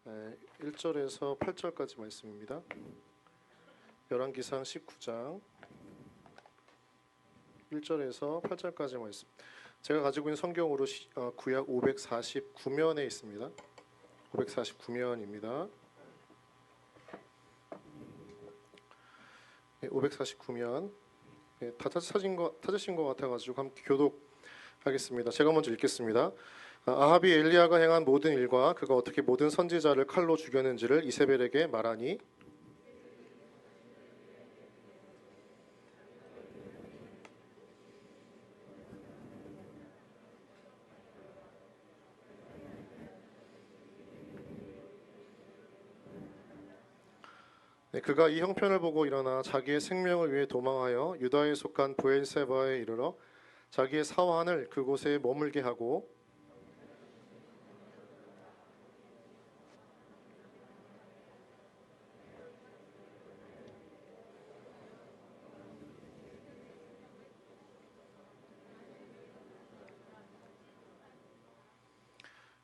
1절에서 8절까지 말씀입니다. 열왕기상 19장 1절에서 8절까지 말씀. 제가 가지고 있는 성경으로 구약 549면에 있습니다. 549면입니다. 549면 다 찾으신 것 같아가지고 함께 교독하겠습니다. 제가 먼저 읽겠습니다. 아합이 엘리야가 행한 모든 일과 그가 어떻게 모든 선지자를 칼로 죽였는지를 이세벨에게 말하니 그가 이 형편을 보고 일어나 자기의 생명을 위해 도망하여 유다에 속한 브엘세바에 이르러 자기의 사환을 그곳에 머물게 하고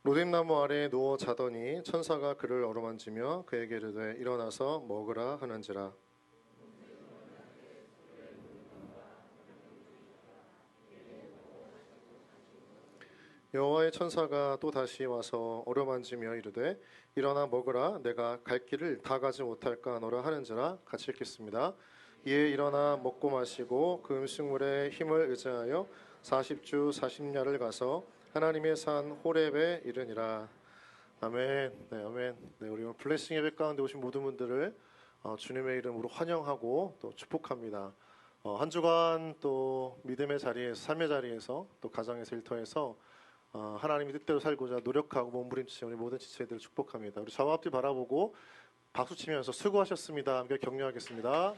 로뎀나무 아래에 누워 자더니 천사가 그를 어루만지며 그에게 이르되 일어나서 먹으라 하는지라. 여호와의 천사가 또 다시 와서 어루만지며 이르되 일어나 먹으라 내가 갈 길을 다 가지 못할까 하노라 하는지라. 같이 읽겠습니다. 이에 일어나 먹고 마시고 그 음식물에 힘을 의지하여 40주 40야를 가서 하나님의 산 호렙에 이르니라. 아멘. 네, 아멘. 네, 우리 블레싱 예배 가운데 오신 모든 분들을 주님의 이름으로 환영하고 또 축복합니다. 한 주간 또 믿음의 자리에서, 삶의 자리에서, 또 가정에서, 일터에서 하나님의 뜻대로 살고자 노력하고 몸부림치는 우리 모든 지체들을 축복합니다. 우리 좌우 앞뒤 바라보고 박수치면서 수고하셨습니다. 함께 격려하겠습니다.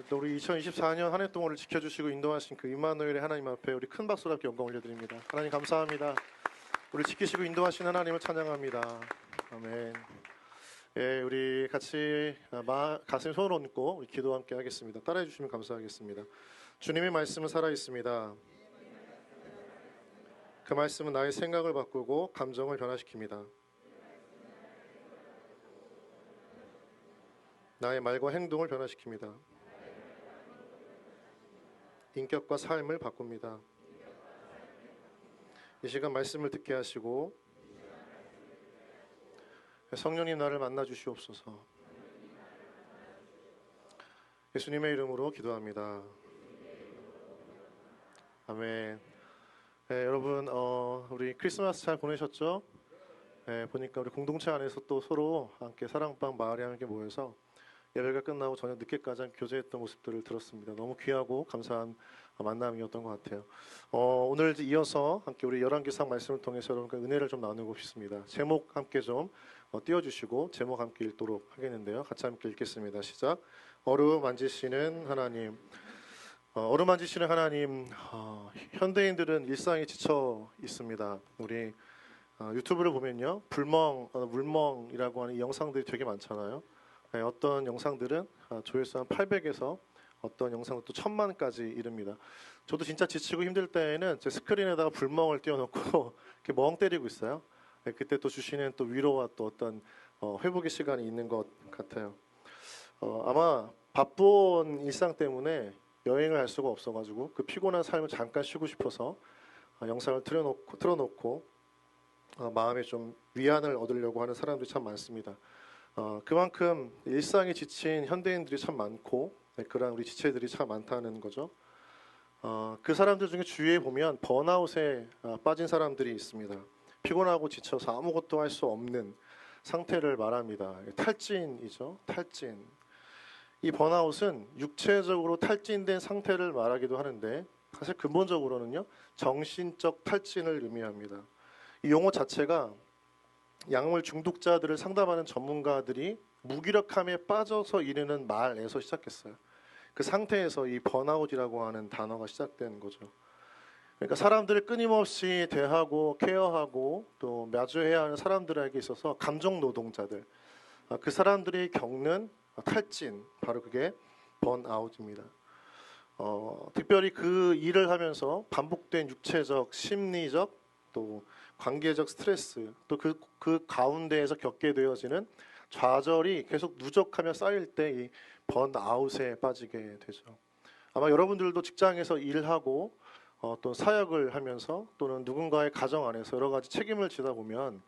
또 우리 2024년 한 해 동안을 지켜주시고 인도하신 그 임마누엘의 하나님 앞에 우리 큰 박수로 함께 영광 올려드립니다. 하나님 감사합니다. 우리 지키시고 인도하신 하나님을 찬양합니다. 아멘. 예, 우리 같이 가슴에 손을 얹고 우리 기도 함께 하겠습니다. 따라해 주시면 감사하겠습니다. 주님의 말씀은 살아 있습니다. 그 말씀은 나의 생각을 바꾸고 감정을 변화시킵니다. 나의 말과 행동을 변화시킵니다. 인격과 삶을 바꿉니다. 이 시간 말씀을 듣게 하시고 성령님 나를 만나 주시옵소서. 예수님의 이름으로 기도합니다. 아멘. 네, 여러분 우리 크리스마스 잘 보내셨죠? 네, 보니까 우리 공동체 안에서 또 서로 함께 사랑방 마을에 함께 모여서 예배가 끝나고 저녁 늦게까지 교제했던 모습들을 들었습니다. 너무 귀하고 감사한 만남이었던 것 같아요. 오늘 이어서 함께 우리 열왕기상 말씀을 통해서 여러분과 은혜를 좀 나누고 싶습니다. 제목 함께 좀 띄워주시고 제목 함께 읽도록 하겠는데요. 같이 함께 읽겠습니다. 시작. 어루만지시는 하나님. 어루만지시는 하나님. 현대인들은 일상에 지쳐 있습니다. 우리 유튜브를 보면요, 물멍이라고 하는 이 영상들이 되게 많잖아요. 네, 어떤 영상들은 조회수 한 800에서 어떤 영상은 또 1000만까지 이릅니다. 저도 진짜 지치고 힘들 때에는 제 스크린에다가 불멍을 띄워놓고 이렇게 멍 때리고 있어요. 네, 그때 또 주시는 또 위로와 또 어떤 회복의 시간이 있는 것 같아요. 아마 바쁜 일상 때문에 여행을 할 수가 없어가지고 그 피곤한 삶을 잠깐 쉬고 싶어서 영상을 틀어놓고 마음에 좀 위안을 얻으려고 하는 사람들이 참 많습니다. 그만큼 일상에 지친 현대인들이 참 많고 그런 우리 지체들이 참 많다는 거죠. 그 사람들 중에 주위에 보면 번아웃에 빠진 사람들이 있습니다. 피곤하고 지쳐서 아무것도 할 수 없는 상태를 말합니다. 탈진이죠. 탈진. 이 번아웃은 육체적으로 탈진된 상태를 말하기도 하는데 사실 근본적으로는요, 정신적 탈진을 의미합니다. 이 용어 자체가 약물 중독자들을 상담하는 전문가들이 무기력함에 빠져서 이르는 말에서 시작했어요. 그 상태에서 이 번아웃이라고 하는 단어가 시작된 거죠. 그러니까 사람들을 끊임없이 대하고 케어하고 또 마주해야 하는 사람들에게 있어서 감정 노동자들, 그 사람들이 겪는 탈진, 바로 그게 번아웃입니다. 특별히 그 일을 하면서 반복된 육체적, 심리적, 또 관계적 스트레스, 또 그 가운데에서 겪게 되어지는 좌절이 계속 누적하며 쌓일 때 이 번아웃에 빠지게 되죠. 아마 여러분들도 직장에서 일하고 또 사역을 하면서 또는 누군가의 가정 안에서 여러 가지 책임을 지다 보면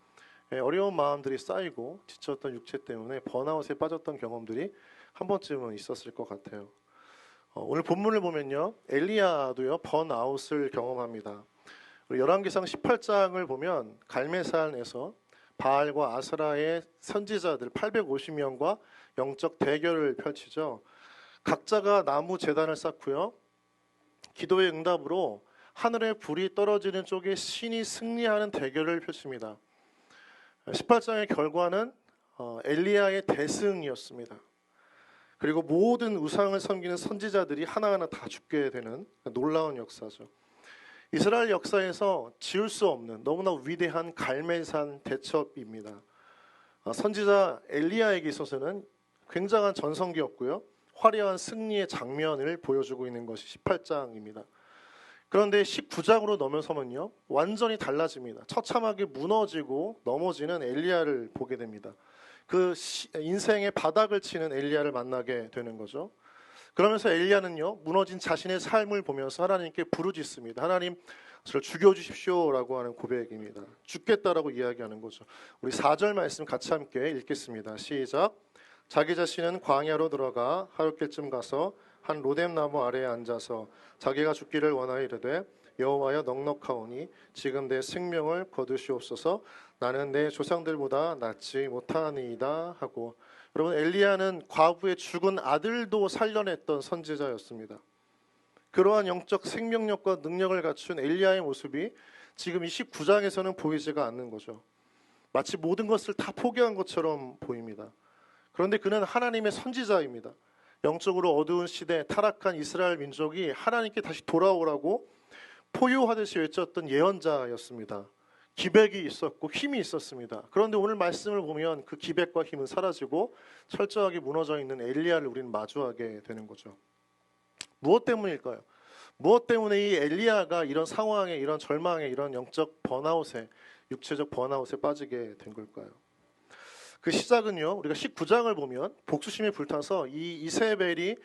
어려운 마음들이 쌓이고 지쳤던 육체 때문에 번아웃에 빠졌던 경험들이 한 번쯤은 있었을 것 같아요. 오늘 본문을 보면요, 엘리야도요 번아웃을 경험합니다. 열왕기상 18장을 보면 갈멜산에서 바알과 아스라의 선지자들 850명과 영적 대결을 펼치죠. 각자가 나무 제단을 쌓고요, 기도의 응답으로 하늘에 불이 떨어지는 쪽에 신이 승리하는 대결을 펼칩니다. 18장의 결과는 엘리야의 대승이었습니다. 그리고 모든 우상을 섬기는 선지자들이 하나하나 다 죽게 되는 놀라운 역사죠. 이스라엘 역사에서 지울 수 없는 너무나 위대한 갈멜산 대첩입니다. 선지자 엘리야에게 있어서는 굉장한 전성기였고요, 화려한 승리의 장면을 보여주고 있는 것이 18장입니다. 그런데 19장으로 넘어서면요, 완전히 달라집니다. 처참하게 무너지고 넘어지는 엘리야를 보게 됩니다. 그 인생의 바닥을 치는 엘리야를 만나게 되는 거죠. 그러면서 엘리야는요, 무너진 자신의 삶을 보면서 하나님께 부르짖습니다. 하나님, 저를 죽여주십시오라고 하는 고백입니다. 죽겠다라고 이야기하는 거죠. 우리 4절 말씀 같이 함께 읽겠습니다. 시작. 자기 자신은 광야로 들어가 하룻길쯤 가서 한 로뎀나무 아래에 앉아서 자기가 죽기를 원하여 이르되 여호와여, 넉넉하오니 지금 내 생명을 거두시옵소서. 나는 내 조상들보다 낫지 못하니이다 하고, 여러분, 엘리야는 과부의 죽은 아들도 살려냈던 선지자였습니다. 그러한 영적 생명력과 능력을 갖춘 엘리야의 모습이 지금 이 19장에서는 보이지가 않는 거죠. 마치 모든 것을 다 포기한 것처럼 보입니다. 그런데 그는 하나님의 선지자입니다. 영적으로 어두운 시대, 타락한 이스라엘 민족이 하나님께 다시 돌아오라고 포효하듯이 외쳤던 예언자였습니다. 기백이 있었고 힘이 있었습니다. 그런데 오늘 말씀을 보면 그 기백과 힘은 사라지고 철저하게 무너져 있는 엘리야를 우리는 마주하게 되는 거죠. 무엇 때문일까요? 무엇 때문에 이 엘리야가 이런 상황에, 이런 절망에, 이런 영적 번아웃에, 육체적 번아웃에 빠지게 된 걸까요? 그 시작은요, 우리가 19장을 보면 복수심에 불타서 이 이세벨이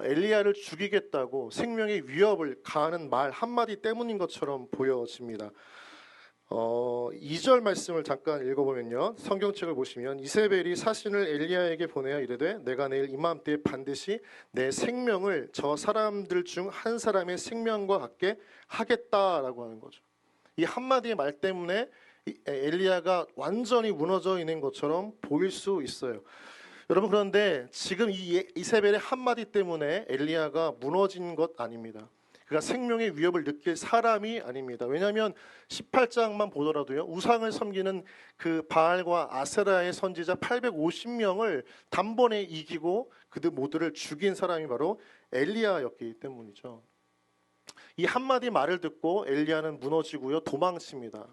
엘리야를 죽이겠다고 생명의 위협을 가하는 말 한마디 때문인 것처럼 보여집니다. 2절 말씀을 잠깐 읽어보면요, 성경책을 보시면 이세벨이 사신을 엘리야에게 보내어 이르되 내가 내일 이맘때에 반드시 내 생명을 저 사람들 중 한 사람의 생명과 같게 하겠다라고 하는 거죠. 이 한마디의 말 때문에 엘리야가 완전히 무너져 있는 것처럼 보일 수 있어요. 여러분, 그런데 지금 이 이세벨의 한마디 때문에 엘리야가 무너진 것 아닙니다. 그가 생명의 위협을 느낄 사람이 아닙니다. 왜냐하면 18장만 보더라도요, 우상을 섬기는 그 바알과 아세라의 선지자 850명을 단번에 이기고 그들 모두를 죽인 사람이 바로 엘리야였기 때문이죠. 이 한마디 말을 듣고 엘리야는 무너지고요, 도망칩니다.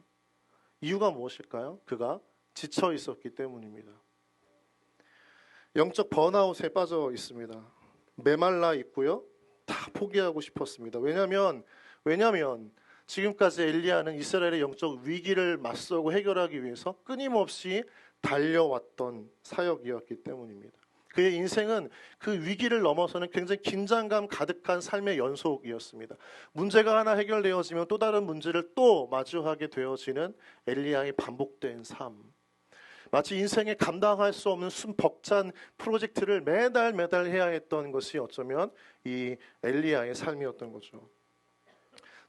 이유가 무엇일까요? 그가 지쳐 있었기 때문입니다. 영적 번아웃에 빠져 있습니다. 메말라 있고요, 다 포기하고 싶었습니다. 왜냐하면 지금까지 엘리야는 이스라엘의 영적 위기를 맞서고 해결하기 위해서 끊임없이 달려왔던 사역이었기 때문입니다. 그의 인생은 그 위기를 넘어서는 굉장히 긴장감 가득한 삶의 연속이었습니다. 문제가 하나 해결되어지면 또 다른 문제를 또 마주하게 되어지는 엘리야의 반복된 삶. 마치 인생에 감당할 수 없는 벅찬 프로젝트를 매달 해야 했던 것이 어쩌면 이 엘리야의 삶이었던 거죠.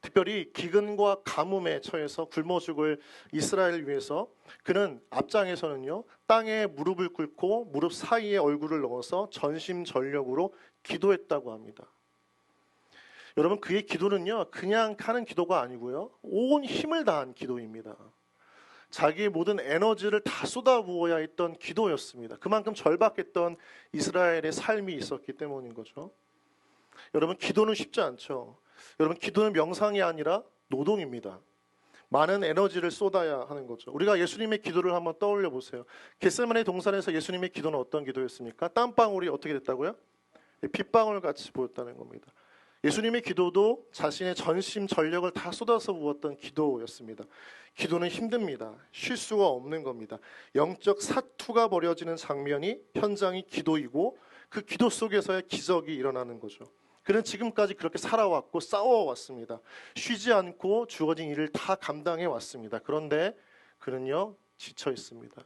특별히 기근과 가뭄에 처해서 굶어 죽을 이스라엘을 위해서 그는 앞장에서는요, 땅에 무릎을 꿇고 무릎 사이에 얼굴을 넣어서 전심전력으로 기도했다고 합니다. 여러분, 그의 기도는요, 그냥 하는 기도가 아니고요, 온 힘을 다한 기도입니다. 자기의 모든 에너지를 다 쏟아부어야 했던 기도였습니다. 그만큼 절박했던 이스라엘의 삶이 있었기 때문인 거죠. 여러분, 기도는 쉽지 않죠. 여러분, 기도는 명상이 아니라 노동입니다. 많은 에너지를 쏟아야 하는 거죠. 우리가 예수님의 기도를 한번 떠올려 보세요. 겟세마네 동산에서 예수님의 기도는 어떤 기도였습니까? 땀방울이 어떻게 됐다고요? 빗방울 같이 보였다는 겁니다. 예수님의 기도도 자신의 전심 전력을 다 쏟아서 부었던 기도였습니다. 기도는 힘듭니다. 쉴 수가 없는 겁니다. 영적 사투가 벌어지는 장면이 현장이 기도이고 그 기도 속에서의 기적이 일어나는 거죠. 그는 지금까지 그렇게 살아왔고 싸워왔습니다. 쉬지 않고 주어진 일을 다 감당해 왔습니다. 그런데 그는요 지쳐 있습니다.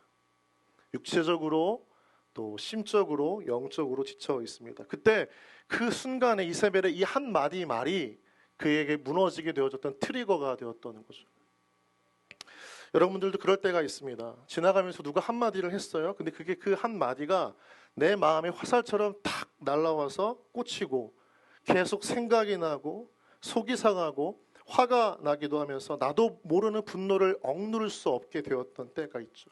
육체적으로 또 심적으로 영적으로 지쳐 있습니다. 그때 그 순간에 이세벨의 이 한마디 말이 그에게 무너지게 되어졌던 트리거가 되었다는 거죠. 여러분들도 그럴 때가 있습니다. 지나가면서 누가 한마디를 했어요. 근데 그게 그 한마디가 내 마음에 화살처럼 탁 날라와서 꽂히고 계속 생각이 나고 속이 상하고 화가 나기도 하면서 나도 모르는 분노를 억누를 수 없게 되었던 때가 있죠.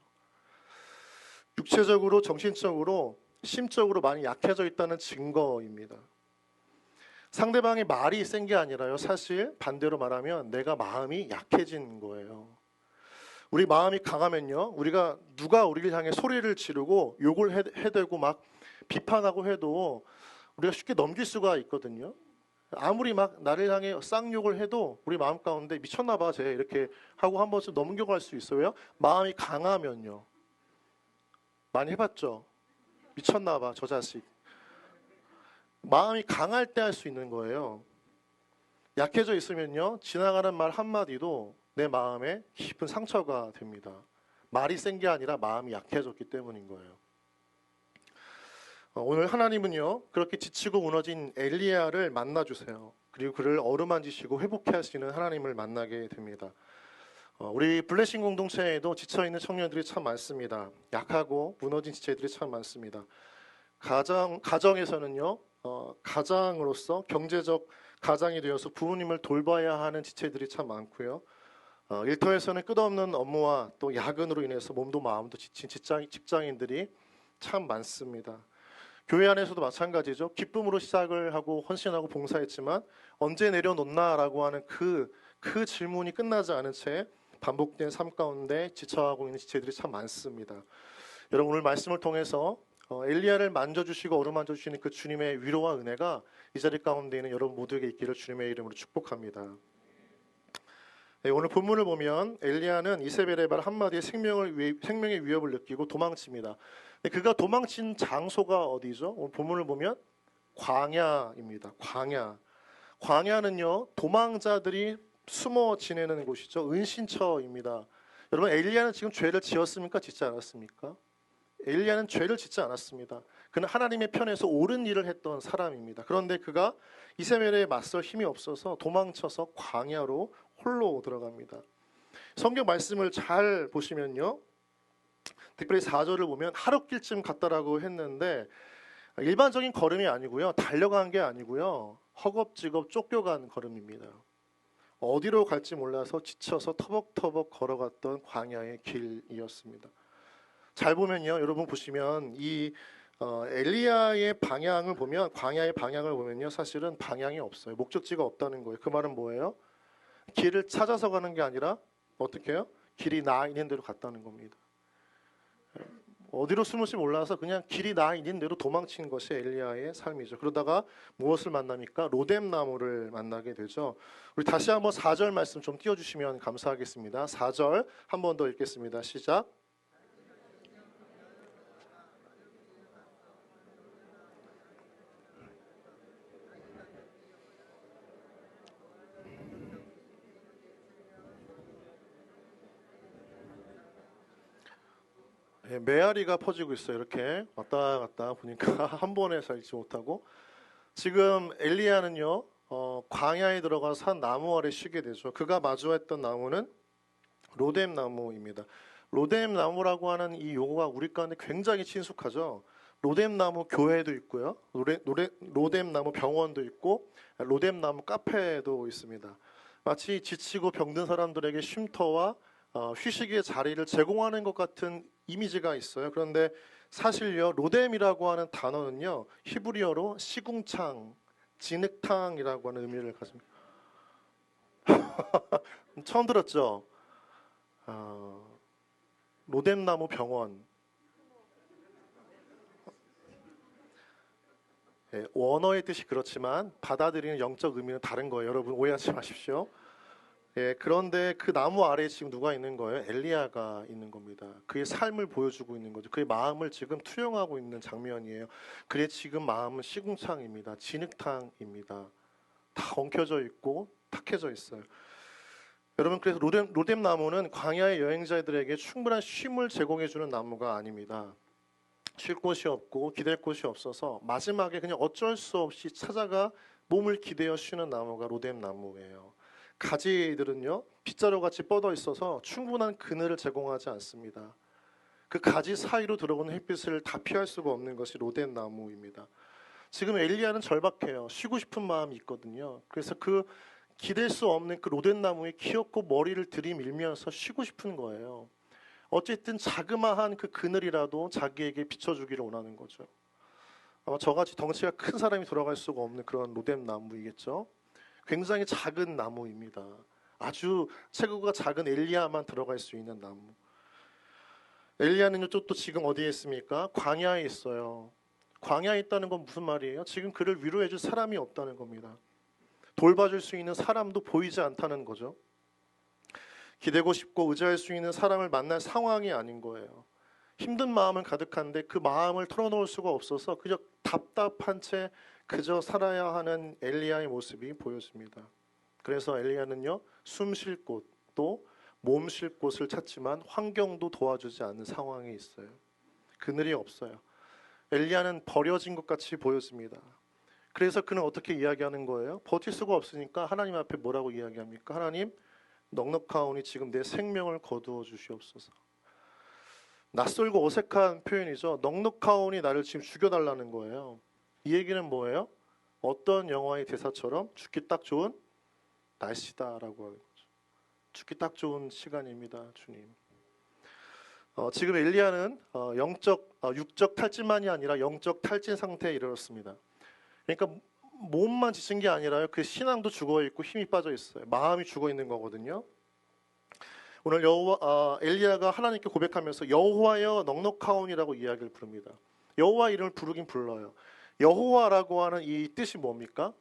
육체적으로 정신적으로 심적으로 많이 약해져 있다는 증거입니다. 상대방의 말이 센 게 아니라요. 사실 반대로 말하면 내가 마음이 약해진 거예요. 우리 마음이 강하면요. 우리가 누가 우리를 향해 소리를 지르고 욕을 해대고 막 비판하고 해도 우리가 쉽게 넘길 수가 있거든요. 아무리 막 나를 향해 쌍욕을 해도 우리 마음 가운데 미쳤나 봐 쟤 이렇게 하고 한 번씩 넘겨갈 수 있어요. 마음이 강하면요. 많이 해봤죠? 미쳤나 봐 저 자식. 마음이 강할 때 할 수 있는 거예요. 약해져 있으면요. 지나가는 말 한마디도 내 마음에 깊은 상처가 됩니다. 말이 센 게 아니라 마음이 약해졌기 때문인 거예요. 오늘 하나님은요. 그렇게 지치고 무너진 엘리야를 만나주세요. 그리고 그를 어루만지시고 회복해 하시는 하나님을 만나게 됩니다. 우리 블레싱 공동체에도 지쳐있는 청년들이 참 많습니다. 약하고 무너진 지체들이 참 많습니다. 가정에서는요. 가장으로서 경제적 가장이 되어서 부모님을 돌봐야 하는 지체들이 참 많고요. 일터에서는 끝없는 업무와 또 야근으로 인해서 몸도 마음도 지친 직장인들이 참 많습니다. 교회 안에서도 마찬가지죠. 기쁨으로 시작을 하고 헌신하고 봉사했지만 언제 내려놓나라고 하는 그 질문이 끝나지 않은 채 반복된 삶 가운데 지쳐하고 있는 지체들이 참 많습니다. 여러분 오늘 말씀을 통해서 엘리야를 만져주시고 어루만져주시는 그 주님의 위로와 은혜가 이 자리 가운데 있는 여러분 모두에게 있기를 주님의 이름으로 축복합니다. 네, 오늘 본문을 보면 엘리야는 이세벨의 말 한마디에 생명의 위협을 느끼고 도망칩니다. 그가 도망친 장소가 어디죠? 오늘 본문을 보면 광야입니다. 광야는요 도망자들이 숨어 지내는 곳이죠. 은신처입니다. 여러분 엘리야는 지금 죄를 지었습니까? 짓지 않았습니까? 엘리야는 죄를 짓지 않았습니다. 그는 하나님의 편에서 옳은 일을 했던 사람입니다. 그런데 그가 이세벨에 맞설 힘이 없어서 도망쳐서 광야로 홀로 들어갑니다. 성경 말씀을 잘 보시면요. 특별히 4절을 보면 하룻길쯤 갔다라고 했는데 일반적인 걸음이 아니고요. 달려간 게 아니고요. 허겁지겁 쫓겨간 걸음입니다. 어디로 갈지 몰라서 지쳐서 터벅터벅 걸어갔던 광야의 길이었습니다. 잘 보면요. 여러분 보시면 이 엘리야의 방향을 보면 광야의 방향을 보면요. 사실은 방향이 없어요. 목적지가 없다는 거예요. 그 말은 뭐예요? 길을 찾아서 가는 게 아니라 어떻게 해요? 길이 나 있는 대로 갔다는 겁니다. 어디로 숨을지 몰라서 그냥 길이 나 있는 대로 도망친 것이 엘리야의 삶이죠. 그러다가 무엇을 만납니까? 로뎀 나무를 만나게 되죠. 우리 다시 한번 4절 말씀 좀 띄워주시면 감사하겠습니다. 4절 한 번 더 읽겠습니다. 시작. 메아리가 퍼지고 있어요. 이렇게 왔다 갔다 보니까 한 번에 살지 못하고 지금 엘리야는요 광야에 들어가서 한 나무 아래 쉬게 되죠. 그가 마주했던 나무는 로뎀 나무입니다. 로뎀 나무라고 하는 이 용어가 우리 가운데 굉장히 친숙하죠. 로뎀 나무 교회도 있고요. 로뎀 나무 병원도 있고 로뎀 나무 카페도 있습니다. 마치 지치고 병든 사람들에게 쉼터와 휴식의 자리를 제공하는 것 같은 이미지가 있어요. 그런데 사실요 로뎀이라고 하는 단어는요 히브리어로 시궁창, 진흙탕이라고 하는 의미를 가집니다. 처음 들었죠? 로뎀나무 병원. 원어의 뜻이 그렇지만 받아들이는 영적 의미는 다른 거예요. 여러분 오해하지 마십시오. 그런데 그 나무 아래에 지금 누가 있는 거예요? 엘리야가 있는 겁니다. 그의 삶을 보여주고 있는 거죠. 그의 마음을 지금 투영하고 있는 장면이에요. 그의 지금 마음은 시궁창입니다. 진흙탕입니다. 다 엉켜져 있고 탁해져 있어요. 여러분, 그래서 로뎀 나무는 광야의 여행자들에게 충분한 쉼을 제공해주는 나무가 아닙니다. 쉴 곳이 없고 기댈 곳이 없어서 마지막에 그냥 어쩔 수 없이 찾아가 몸을 기대어 쉬는 나무가 로뎀 나무예요. 가지들은요, 빗자루같이 뻗어 있어서 충분한 그늘을 제공하지 않습니다. 그 가지 사이로 들어오는 햇빛을 다 피할 수가 없는 것이 로뎀 나무입니다. 지금 엘리야는 절박해요. 쉬고 싶은 마음이 있거든요. 그래서 그 기댈 수 없는 그 로뎀 나무에 귀엽고 머리를 들이밀면서 쉬고 싶은 거예요. 어쨌든 자그마한 그 그늘이라도 자기에게 비춰주기를 원하는 거죠. 아마 저같이 덩치가 큰 사람이 들어갈 수가 없는 그런 로뎀 나무이겠죠. 굉장히 작은 나무입니다. 아주 체구가 작은 엘리야만 들어갈 수 있는 나무. 엘리야는요, 또 지금 어디에 있습니까? 광야에 있어요. 광야에 있다는 건 무슨 말이에요? 지금 그를 위로해줄 사람이 없다는 겁니다. 돌봐줄 수 있는 사람도 보이지 않다는 거죠. 기대고 싶고 의지할 수 있는 사람을 만날 상황이 아닌 거예요. 힘든 마음은 가득한데 그 마음을 털어놓을 수가 없어서 그저 답답한 채 그저 살아야 하는 엘리야의 모습이 보여집니다. 그래서 엘리야는요, 숨 쉴 곳, 또 몸 쉴 곳을 찾지만 환경도 도와주지 않는 상황에 있어요. 그늘이 없어요. 엘리야는 버려진 것 같이 보여집니다. 그래서 그는 어떻게 이야기하는 거예요? 버틸 수가 없으니까 하나님 앞에 뭐라고 이야기합니까? 하나님, 넉넉하오니 지금 내 생명을 거두어 주시옵소서. 낯설고 어색한 표현이죠. 넉넉하오니 나를 지금 죽여달라는 거예요. 이 얘기는 뭐예요? 어떤 영화의 대사처럼 죽기 딱 좋은 날씨다라고 하는 거죠. 죽기 딱 좋은 시간입니다, 주님. 지금 엘리야는 육적 탈진만이 아니라 영적 탈진 상태에 이르렀습니다. 그러니까 몸만 지친 게 아니라요, 그 신앙도 죽어 있고 힘이 빠져 있어요. 마음이 죽어 있는 거거든요. 오늘 엘리야가 하나님께 고백하면서 여호와여 넉넉하오니라고 이야기를 부릅니다. 여호와 이름을 부르긴 불러요. 여호와라고 하는 이 뜻이 뭡니까?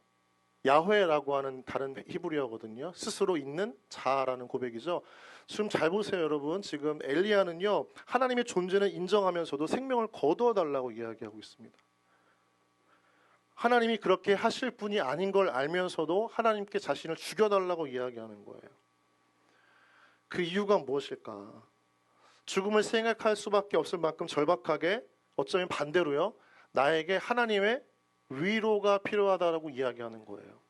야훼라고 하는 다른 히브리어거든요. 스스로 있는 자라는 고백이죠. 지금 잘 보세요, 여러분. 지금 엘리야는요, 하나님의 존재는 인정하면서도 생명을 거두어 달라고 이야기하고 있습니다. 하나님이 그렇게 하실 분이 아닌 걸 알면서도 하나님께 자신을 죽여달라고 이야기하는 거예요. 그 이유가 무엇일까? 죽음을 생각할 수밖에 없을 만큼 절박하게, 어쩌면 반대로요, 나에게 하나님의 위로가 필요하다라고 이야기하는 거예요.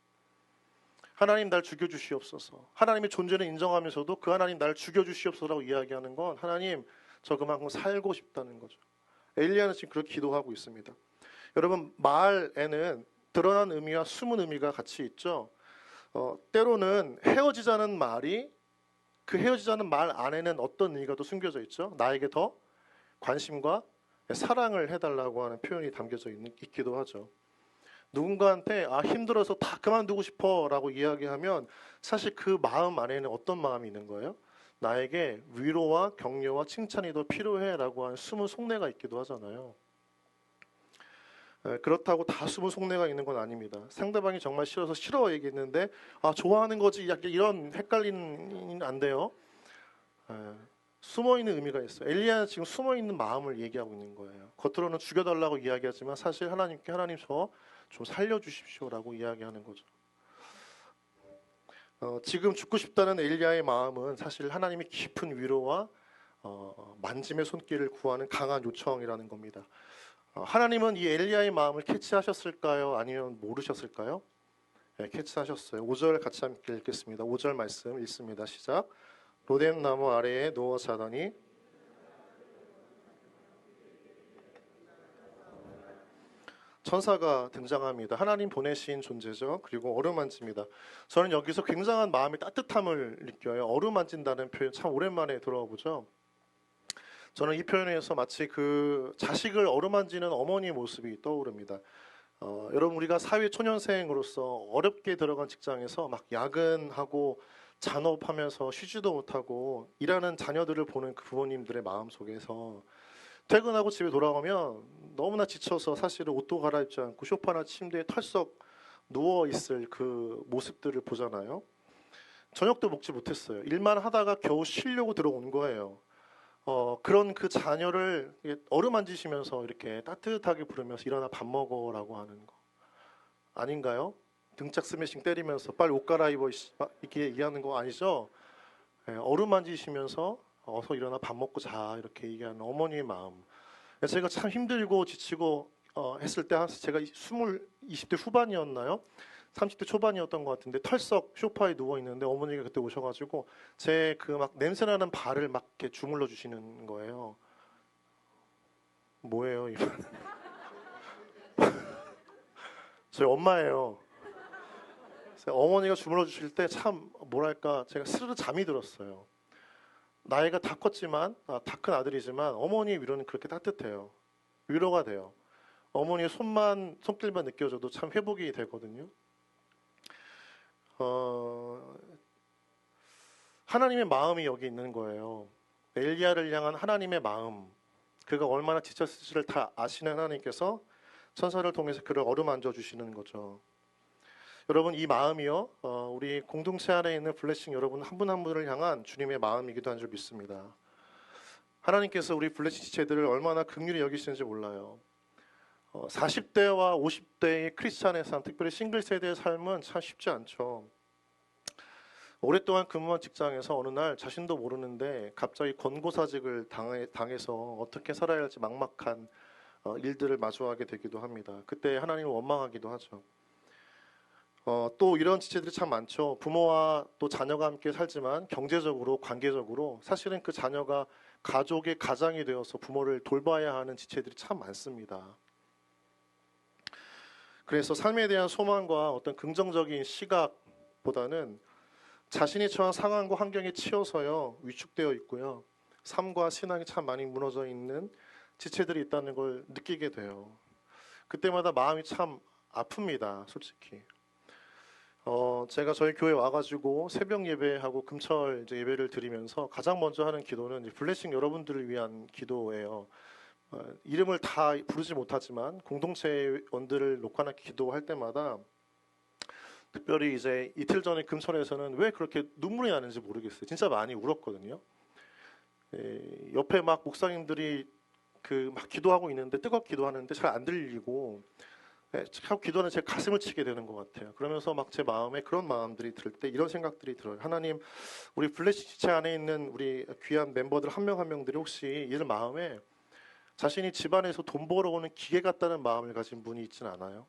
하나님 날 죽여주시옵소서. 하나님의 존재를 인정하면서도 그 하나님 날 죽여주시옵소서라고 이야기하는 건 하나님 저 그만큼 살고 싶다는 거죠. 엘리야는 지금 그렇게 기도하고 있습니다. 여러분, 말에는 드러난 의미와 숨은 의미가 같이 있죠. 때로는 헤어지자는 말이, 그 헤어지자는 말 안에는 어떤 의미가 또 숨겨져 있죠. 나에게 더 관심과 사랑을 해달라고 하는 표현이 담겨져 있기도 하죠. 누군가한테 힘들어서 다 그만두고 싶어 라고 이야기하면 사실 그 마음 안에는 어떤 마음이 있는 거예요? 나에게 위로와 격려와 칭찬이 더 필요해 라고 하는 숨은 속내가 있기도 하잖아요. 그렇다고 다 숨은 속내가 있는 건 아닙니다. 상대방이 정말 싫어서 싫어 얘기했는데 좋아하는 거지, 약간 이런 헷갈리는 안 돼요. 숨어있는 의미가 있어요. 엘리야는 지금 숨어있는 마음을 얘기하고 있는 거예요. 겉으로는 죽여달라고 이야기하지만 사실 하나님께 하나님 저 좀 살려주십시오라고 이야기하는 거죠. 지금 죽고 싶다는 엘리야의 마음은 사실 하나님의 깊은 위로와 만짐의 손길을 구하는 강한 요청이라는 겁니다. 하나님은 이 엘리야의 마음을 캐치하셨을까요? 아니면 모르셨을까요? 네, 캐치하셨어요. 5절 같이 함께 읽겠습니다. 5절 말씀 읽습니다. 시작. 로뎀 나무 아래에 누워 자더니 천사가 등장합니다. 하나님 보내신 존재죠. 그리고 어루만집니다. 저는 여기서 굉장한 마음의 따뜻함을 느껴요. 어루만진다는 표현 참 오랜만에 들어보죠. 저는 이 표현에서 마치 그 자식을 어루만지는 어머니의 모습이 떠오릅니다. 여러분, 우리가 사회 초년생으로서 어렵게 들어간 직장에서 막 야근하고 잔업하면서 쉬지도 못하고 일하는 자녀들을 보는 그 부모님들의 마음 속에서 퇴근하고 집에 돌아오면 너무나 지쳐서 사실은 옷도 갈아입지 않고 소파나 침대에 털썩 누워 있을 그 모습들을 보잖아요. 저녁도 먹지 못했어요. 일만 하다가 겨우 쉬려고 들어온 거예요. 그런 그 자녀를 어루만지시면서 이렇게 따뜻하게 부르면서 일어나 밥 먹어라고 하는 거 아닌가요? 등짝 스매싱 때리면서 빨리 옷 갈아입어 이렇게 얘기하는 거 아니죠? 어루만지시면서 어서 일어나 밥 먹고 자 이렇게 얘기하는 어머니의 마음. 제가 참 힘들고 지치고 했을 때 제가 20대 후반이었나요? 30대 초반이었던 것 같은데 털썩 소파에 누워 있는데 어머니가 그때 오셔가지고 제 그 막 냄새나는 발을 막 이렇게 주물러 주시는 거예요. 뭐예요 이건? 저희 엄마예요. 어머니가 주물러 주실 때 참 뭐랄까 제가 스르르 잠이 들었어요. 나이가 다 컸지만 다 큰 아들이지만 어머니의 위로는 그렇게 따뜻해요. 위로가 돼요. 어머니의 손길만 느껴져도 참 회복이 되거든요. 하나님의 마음이 여기 있는 거예요. 엘리야를 향한 하나님의 마음. 그가 얼마나 지쳤을지를 다 아시는 하나님께서 천사를 통해서 그를 어루만져 주시는 거죠. 여러분 이 마음이요. 우리 공동체 안에 있는 블레싱 여러분 한 분 한 분을 향한 주님의 마음이기도 한 줄 믿습니다. 하나님께서 우리 블레싱 지체들을 얼마나 긍휼히 여기시는지 몰라요. 40대와 50대의 크리스찬의 삶, 특별히 싱글 세대의 삶은 참 쉽지 않죠. 오랫동안 근무한 직장에서 어느 날 자신도 모르는데 갑자기 권고사직을 당해서 어떻게 살아야 할지 막막한 일들을 마주하게 되기도 합니다. 그때 하나님을 원망하기도 하죠. 또 이런 지체들이 참 많죠. 부모와 또 자녀가 함께 살지만 경제적으로, 관계적으로 사실은 그 자녀가 가족의 가장이 되어서 부모를 돌봐야 하는 지체들이 참 많습니다. 그래서 삶에 대한 소망과 어떤 긍정적인 시각보다는 자신이 처한 상황과 환경에 치여서요 위축되어 있고요. 삶과 신앙이 참 많이 무너져 있는 지체들이 있다는 걸 느끼게 돼요. 그때마다 마음이 참 아픕니다. 솔직히. 제가 저희 교회 와가지고 새벽 예배하고 금철 이제 예배를 드리면서 가장 먼저 하는 기도는 이제 블레싱 여러분들을 위한 기도예요. 이름을 다 부르지 못하지만 공동체원들을 놓고 기도할 때마다 특별히 이제 이틀 전에 금철에서는 왜 그렇게 눈물이 나는지 모르겠어요. 진짜 많이 울었거든요. 옆에 막 목사님들이 그 막 기도하고 있는데 뜨겁게 기도하는데 잘 안 들리고 자꾸 기도하는 제 가슴을 치게 되는 것 같아요. 그러면서 막 제 마음에 그런 마음들이 들 때 이런 생각들이 들어요. 하나님, 우리 블레싱 지체 안에 있는 우리 귀한 멤버들 한 명 한 명들이 혹시 이런 마음에 자신이 집안에서 돈 벌어오는 기계 같다는 마음을 가진 분이 있지는 않아요?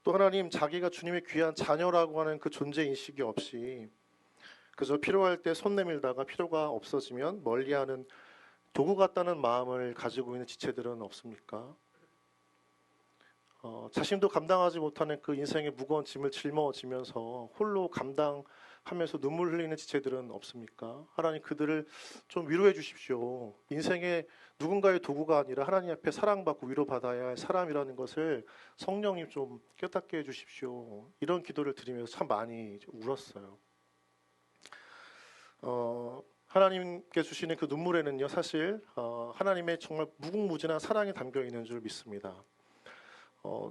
또 하나님, 자기가 주님의 귀한 자녀라고 하는 그 존재 인식이 없이 그저 필요할 때 손 내밀다가 필요가 없어지면 멀리하는 도구 같다는 마음을 가지고 있는 지체들은 없습니까? 자신도 감당하지 못하는 그 인생의 무거운 짐을 짊어지면서 홀로 감당하면서 눈물 흘리는 지체들은 없습니까? 하나님 그들을 좀 위로해 주십시오. 인생의 누군가의 도구가 아니라 하나님 앞에 사랑받고 위로받아야 할 사람이라는 것을 성령님 좀 깨닫게 해 주십시오. 이런 기도를 드리면서 참 많이 울었어요. 하나님께 주시는 그 눈물에는요 사실 하나님의 정말 무궁무진한 사랑이 담겨 있는 줄 믿습니다.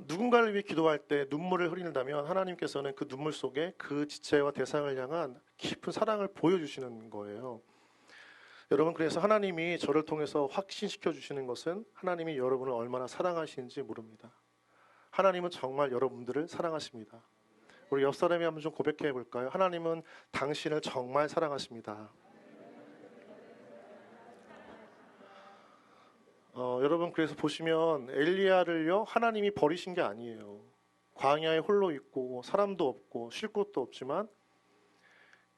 누군가를 위해 기도할 때 눈물을 흘린다면 하나님께서는 그 눈물 속에 그 지체와 대상을 향한 깊은 사랑을 보여주시는 거예요. 여러분 그래서 하나님이 저를 통해서 확신시켜 주시는 것은 하나님이 여러분을 얼마나 사랑하시는지 모릅니다. 하나님은 정말 여러분들을 사랑하십니다. 우리 옆 사람이 한번 좀 고백해 볼까요? 하나님은 당신을 정말 사랑하십니다. 여러분 그래서 보시면 엘리야를요 하나님이 버리신 게 아니에요. 광야에 홀로 있고 사람도 없고 쉴 곳도 없지만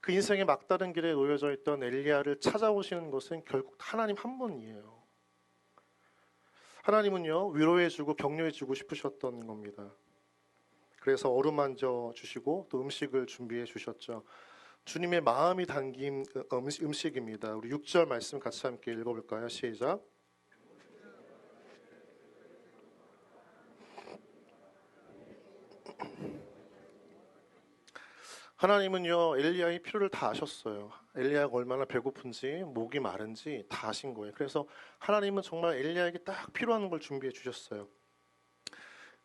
그 인생의 막다른 길에 놓여져 있던 엘리야를 찾아오시는 것은 결국 하나님 한 분이에요. 하나님은요 위로해주고 격려해주고 싶으셨던 겁니다. 그래서 어루만져 주시고 또 음식을 준비해 주셨죠. 주님의 마음이 담긴 음식입니다. 우리 6절 말씀 같이 함께 읽어볼까요? 시작. 하나님은요 엘리야의 필요를 다 아셨어요. 엘리야가 얼마나 배고픈지 목이 마른지 다 아신 거예요. 그래서 하나님은 정말 엘리야에게 딱 필요한 걸 준비해 주셨어요.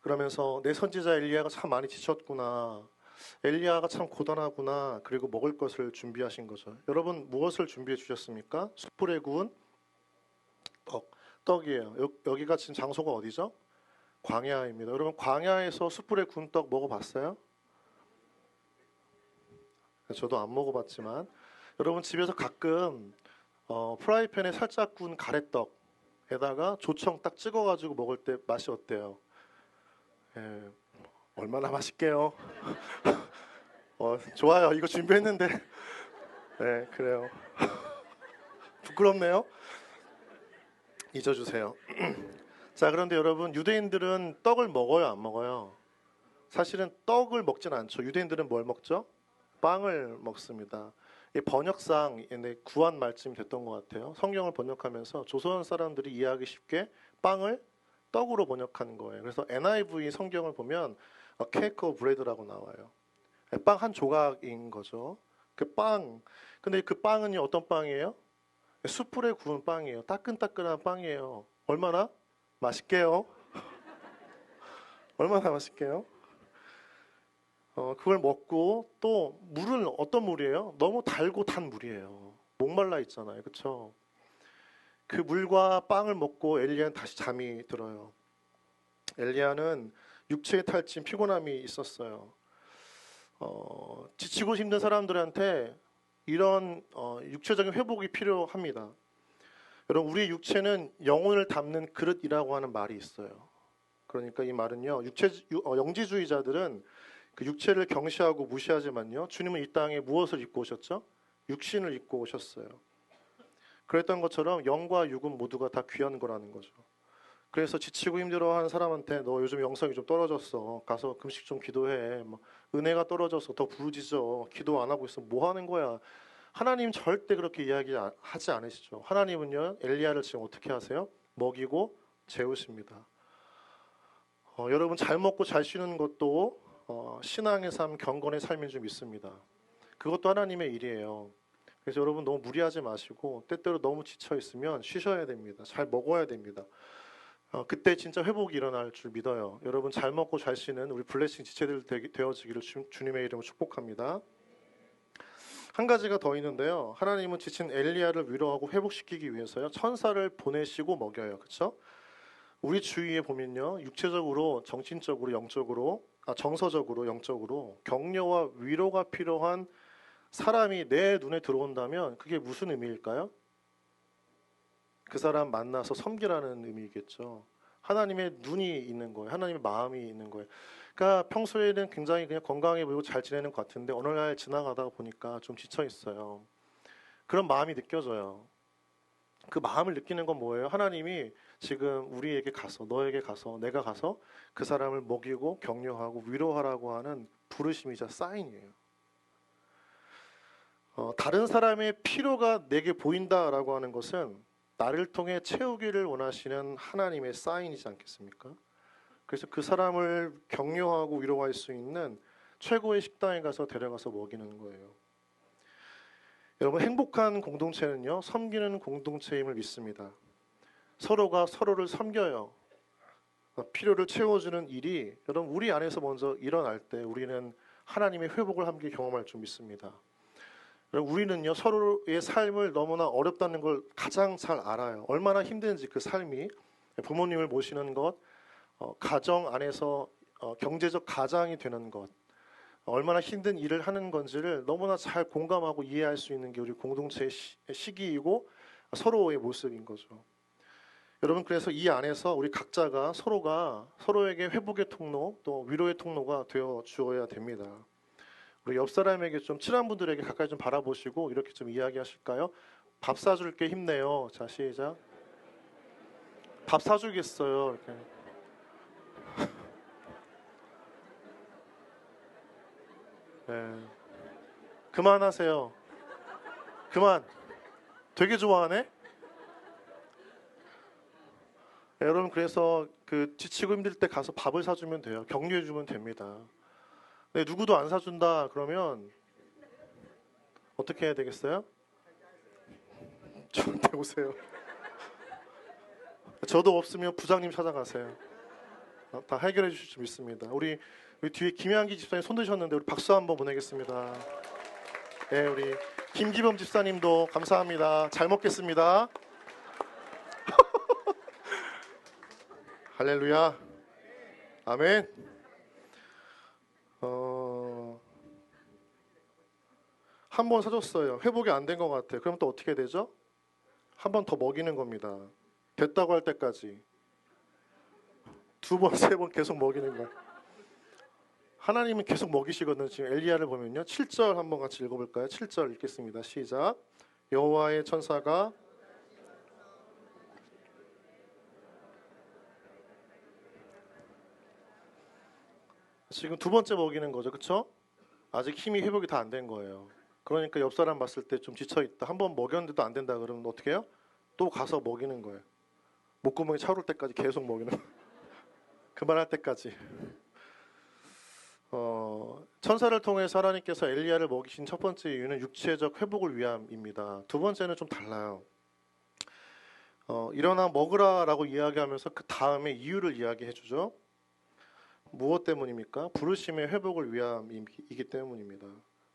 그러면서 내 선지자 엘리야가 참 많이 지쳤구나. 엘리야가 참 고단하구나. 그리고 먹을 것을 준비하신 거죠. 여러분 무엇을 준비해 주셨습니까? 숯불에 구운 떡이에요. 여기가 지금 장소가 어디죠? 광야입니다. 여러분 광야에서 숯불에 구운 떡 먹어봤어요? 저도 안 먹어봤지만 여러분 집에서 가끔 프라이팬에 살짝 구운 가래떡에다가 조청 딱 찍어가지고 먹을 때 맛이 어때요? 예, 얼마나 맛있게요? 좋아요. 이거 준비했는데. 네, 그래요. 부끄럽네요. 잊어주세요. 자, 그런데 여러분 유대인들은 떡을 먹어요, 안 먹어요? 사실은 떡을 먹진 않죠. 유대인들은 뭘 먹죠? 빵을 먹습니다. 이 번역상 구한 말씀이 됐던 것 같아요. 성경을 번역하면서 조선 사람들이 이해하기 쉽게 빵을 떡으로 번역한 거예요. 그래서 NIV 성경을 보면 케이크 오브 브레드라고 나와요. 빵 한 조각인 거죠. 그 빵. 근데 그 빵은요 어떤 빵이에요? 숯불에 구운 빵이에요. 따끈따끈한 빵이에요. 얼마나 맛있게요? 얼마나 맛있게요? 그걸 먹고 또 물은 어떤 물이에요? 너무 달고 단 물이에요. 목말라 있잖아요. 그렇죠? 그 물과 빵을 먹고 엘리야는 다시 잠이 들어요. 엘리야는 육체에 탈진 피곤함이 있었어요. 지치고 힘든 사람들한테 이런 육체적인 회복이 필요합니다. 여러분 우리 육체는 영혼을 담는 그릇이라고 하는 말이 있어요. 그러니까 이 말은요 영지주의자들은 그 육체를 경시하고 무시하지만요 주님은 이 땅에 무엇을 입고 오셨죠? 육신을 입고 오셨어요. 그랬던 것처럼 영과 육은 모두가 다 귀한 거라는 거죠. 그래서 지치고 힘들어하는 사람한테 너 요즘 영성이 좀 떨어졌어. 가서 금식 좀 기도해. 은혜가 떨어져서 더 부르짖어. 기도 안 하고 있어. 뭐 하는 거야? 하나님 절대 그렇게 이야기하지 않으시죠. 하나님은요 엘리야를 지금 어떻게 하세요? 먹이고 재우십니다. 여러분 잘 먹고 잘 쉬는 것도 신앙의 삶, 경건의 삶인 줄 믿습니다. 그것도 하나님의 일이에요. 그래서 여러분 너무 무리하지 마시고 때때로 너무 지쳐 있으면 쉬셔야 됩니다. 잘 먹어야 됩니다. 그때 진짜 회복이 일어날 줄 믿어요. 여러분 잘 먹고 잘 쉬는 우리 블레싱 지체들 되어지기를 주님의 이름으로 축복합니다. 한 가지가 더 있는데요. 하나님은 지친 엘리야를 위로하고 회복시키기 위해서요 천사를 보내시고 먹여요. 그렇죠? 우리 주위에 보면요 육체적으로, 정신적으로, 영적으로, 정서적으로, 영적으로 격려와 위로가 필요한 사람이 내 눈에 들어온다면 그게 무슨 의미일까요? 그 사람 만나서 섬기라는 의미겠죠. 하나님의 눈이 있는 거예요. 하나님의 마음이 있는 거예요. 그러니까 평소에는 굉장히 그냥 건강해 보이고 잘 지내는 것 같은데 어느 날 지나가다가 보니까 좀 지쳐 있어요. 그런 마음이 느껴져요. 그 마음을 느끼는 건 뭐예요? 하나님이 지금 우리에게 가서, 너에게 가서, 내가 가서 그 사람을 먹이고 격려하고 위로하라고 하는 부르심이자 사인이에요. 다른 사람의 필요가 내게 보인다라고 하는 것은 나를 통해 채우기를 원하시는 하나님의 사인이지 않겠습니까? 그래서 그 사람을 격려하고 위로할 수 있는 최고의 식당에 가서 데려가서 먹이는 거예요. 여러분 행복한 공동체는요 섬기는 공동체임을 믿습니다. 서로가 서로를 섬겨요. 필요를 채워주는 일이 여러분 우리 안에서 먼저 일어날 때 우리는 하나님의 회복을 함께 경험할 줄 믿습니다. 우리는요 서로의 삶을 너무나 어렵다는 걸 가장 잘 알아요. 얼마나 힘든지 그 삶이 부모님을 모시는 것, 가정 안에서 경제적 가장이 되는 것, 얼마나 힘든 일을 하는 건지를 너무나 잘 공감하고 이해할 수 있는 게 우리 공동체의 시기이고 서로의 모습인 거죠. 여러분 그래서 이 안에서 우리 각자가 서로에게 회복의 통로 또 위로의 통로가 되어 주어야 됩니다. 우리 옆 사람에게 좀 친한 분들에게 가까이 좀 바라보시고 이렇게 좀 이야기하실까요? 밥 사줄게 힘내요. 자 시작. 밥 사주겠어요. 이렇게. 네. 그만하세요. 그만. 되게 좋아하네. 네, 여러분 그래서 그 지치고 힘들 때 가서 밥을 사주면 돼요. 격려해주면 됩니다. 네, 누구도 안 사준다 그러면 어떻게 해야 되겠어요? 저한테 오세요. 저도 없으면 부장님 찾아가세요. 다 해결해 주실 줄 믿습니다. 우리 뒤에 김양기 집사님 손 드셨는데 우리 박수 한번 보내겠습니다. 네, 우리 김기범 집사님도 감사합니다. 잘 먹겠습니다. 할렐루야. 아멘. 한 번 사줬어요. 회복이 안 된 것 같아요. 그럼 또 어떻게 되죠? 한 번 더 먹이는 겁니다. 됐다고 할 때까지. 두 번, 세 번 계속 먹이는 거예요. 하나님은 계속 먹이시거든요. 지금 엘리야를 보면요. 7절 한번 같이 읽어볼까요? 7절 읽겠습니다. 시작. 여호와의 천사가 지금 두 번째 먹이는 거죠. 그렇죠? 아직 힘이 회복이 다 안 된 거예요. 그러니까 옆 사람 봤을 때 좀 지쳐있다. 한 번 먹였는데도 안 된다 그러면 어떻게 해요? 또 가서 먹이는 거예요. 목구멍이 차오를 때까지 계속 먹이는 거예요. 그만할 때까지. 천사를 통해서 하나님께서 엘리야를 먹이신 첫 번째 이유는 육체적 회복을 위함입니다. 두 번째는 좀 달라요. 일어나 먹으라라고 이야기하면서 그 다음에 이유를 이야기해 주죠. 무엇 때문입니까? 부르심의 회복을 위함이기 때문입니다.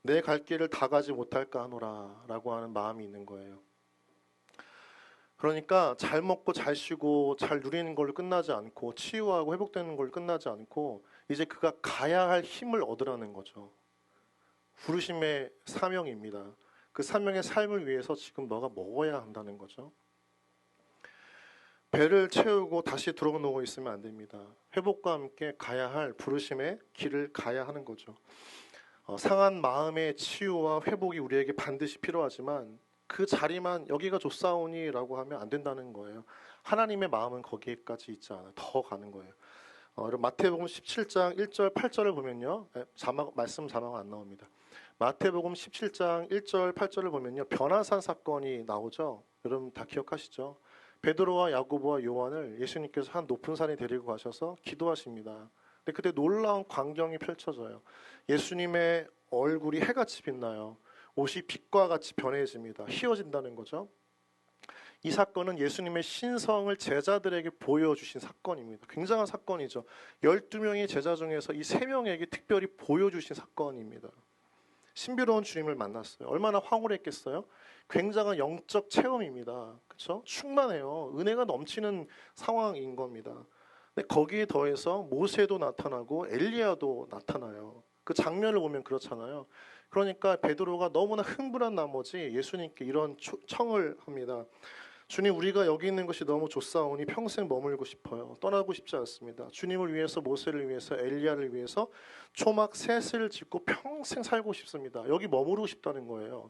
내 갈 길을 다 가지 못할까 하노라 라고 하는 마음이 있는 거예요. 그러니까 잘 먹고 잘 쉬고 잘 누리는 걸로 끝나지 않고 치유하고 회복되는 걸로 끝나지 않고 이제 그가 가야 할 힘을 얻으라는 거죠. 부르심의 사명입니다. 그 사명의 삶을 위해서 지금 너가 먹어야 한다는 거죠. 배를 채우고 다시 들어오고 있으면 안 됩니다. 회복과 함께 가야 할 부르심의 길을 가야 하는 거죠. 상한 마음의 치유와 회복이 우리에게 반드시 필요하지만 그 자리만 여기가 좋사오니라고 하면 안 된다는 거예요. 하나님의 마음은 거기에까지 있지 않아요. 더 가는 거예요. 마태복음 17장 1절 8절을 보면요. 말씀 자막 안 나옵니다. 마태복음 17장 1절 8절을 보면요. 변화산 사건이 나오죠. 여러분 다 기억하시죠? 베드로와 야고보와 요한을 예수님께서 한 높은 산에 데리고 가셔서 기도하십니다. 근데 그때 놀라운 광경이 펼쳐져요. 예수님의 얼굴이 해같이 빛나요. 옷이 빛과 같이 변해집니다. 휘어진다는 거죠. 이 사건은 예수님의 신성을 제자들에게 보여주신 사건입니다. 굉장한 사건이죠. 12명의 제자 중에서 이 3명에게 특별히 보여주신 사건입니다. 신비로운 주님을 만났어요. 얼마나 황홀했겠어요? 굉장한 영적 체험입니다. 그렇죠? 충만해요. 은혜가 넘치는 상황인 겁니다. 근데 거기에 더해서 모세도 나타나고 엘리야도 나타나요. 그 장면을 보면 그렇잖아요. 그러니까 베드로가 너무나 흥분한 나머지 예수님께 이런 청을 합니다. 주님, 우리가 여기 있는 것이 너무 좋사오니 평생 머물고 싶어요. 떠나고 싶지 않습니다. 주님을 위해서, 모세를 위해서, 엘리야를 위해서 초막 셋을 짓고 평생 살고 싶습니다. 여기 머무르고 싶다는 거예요.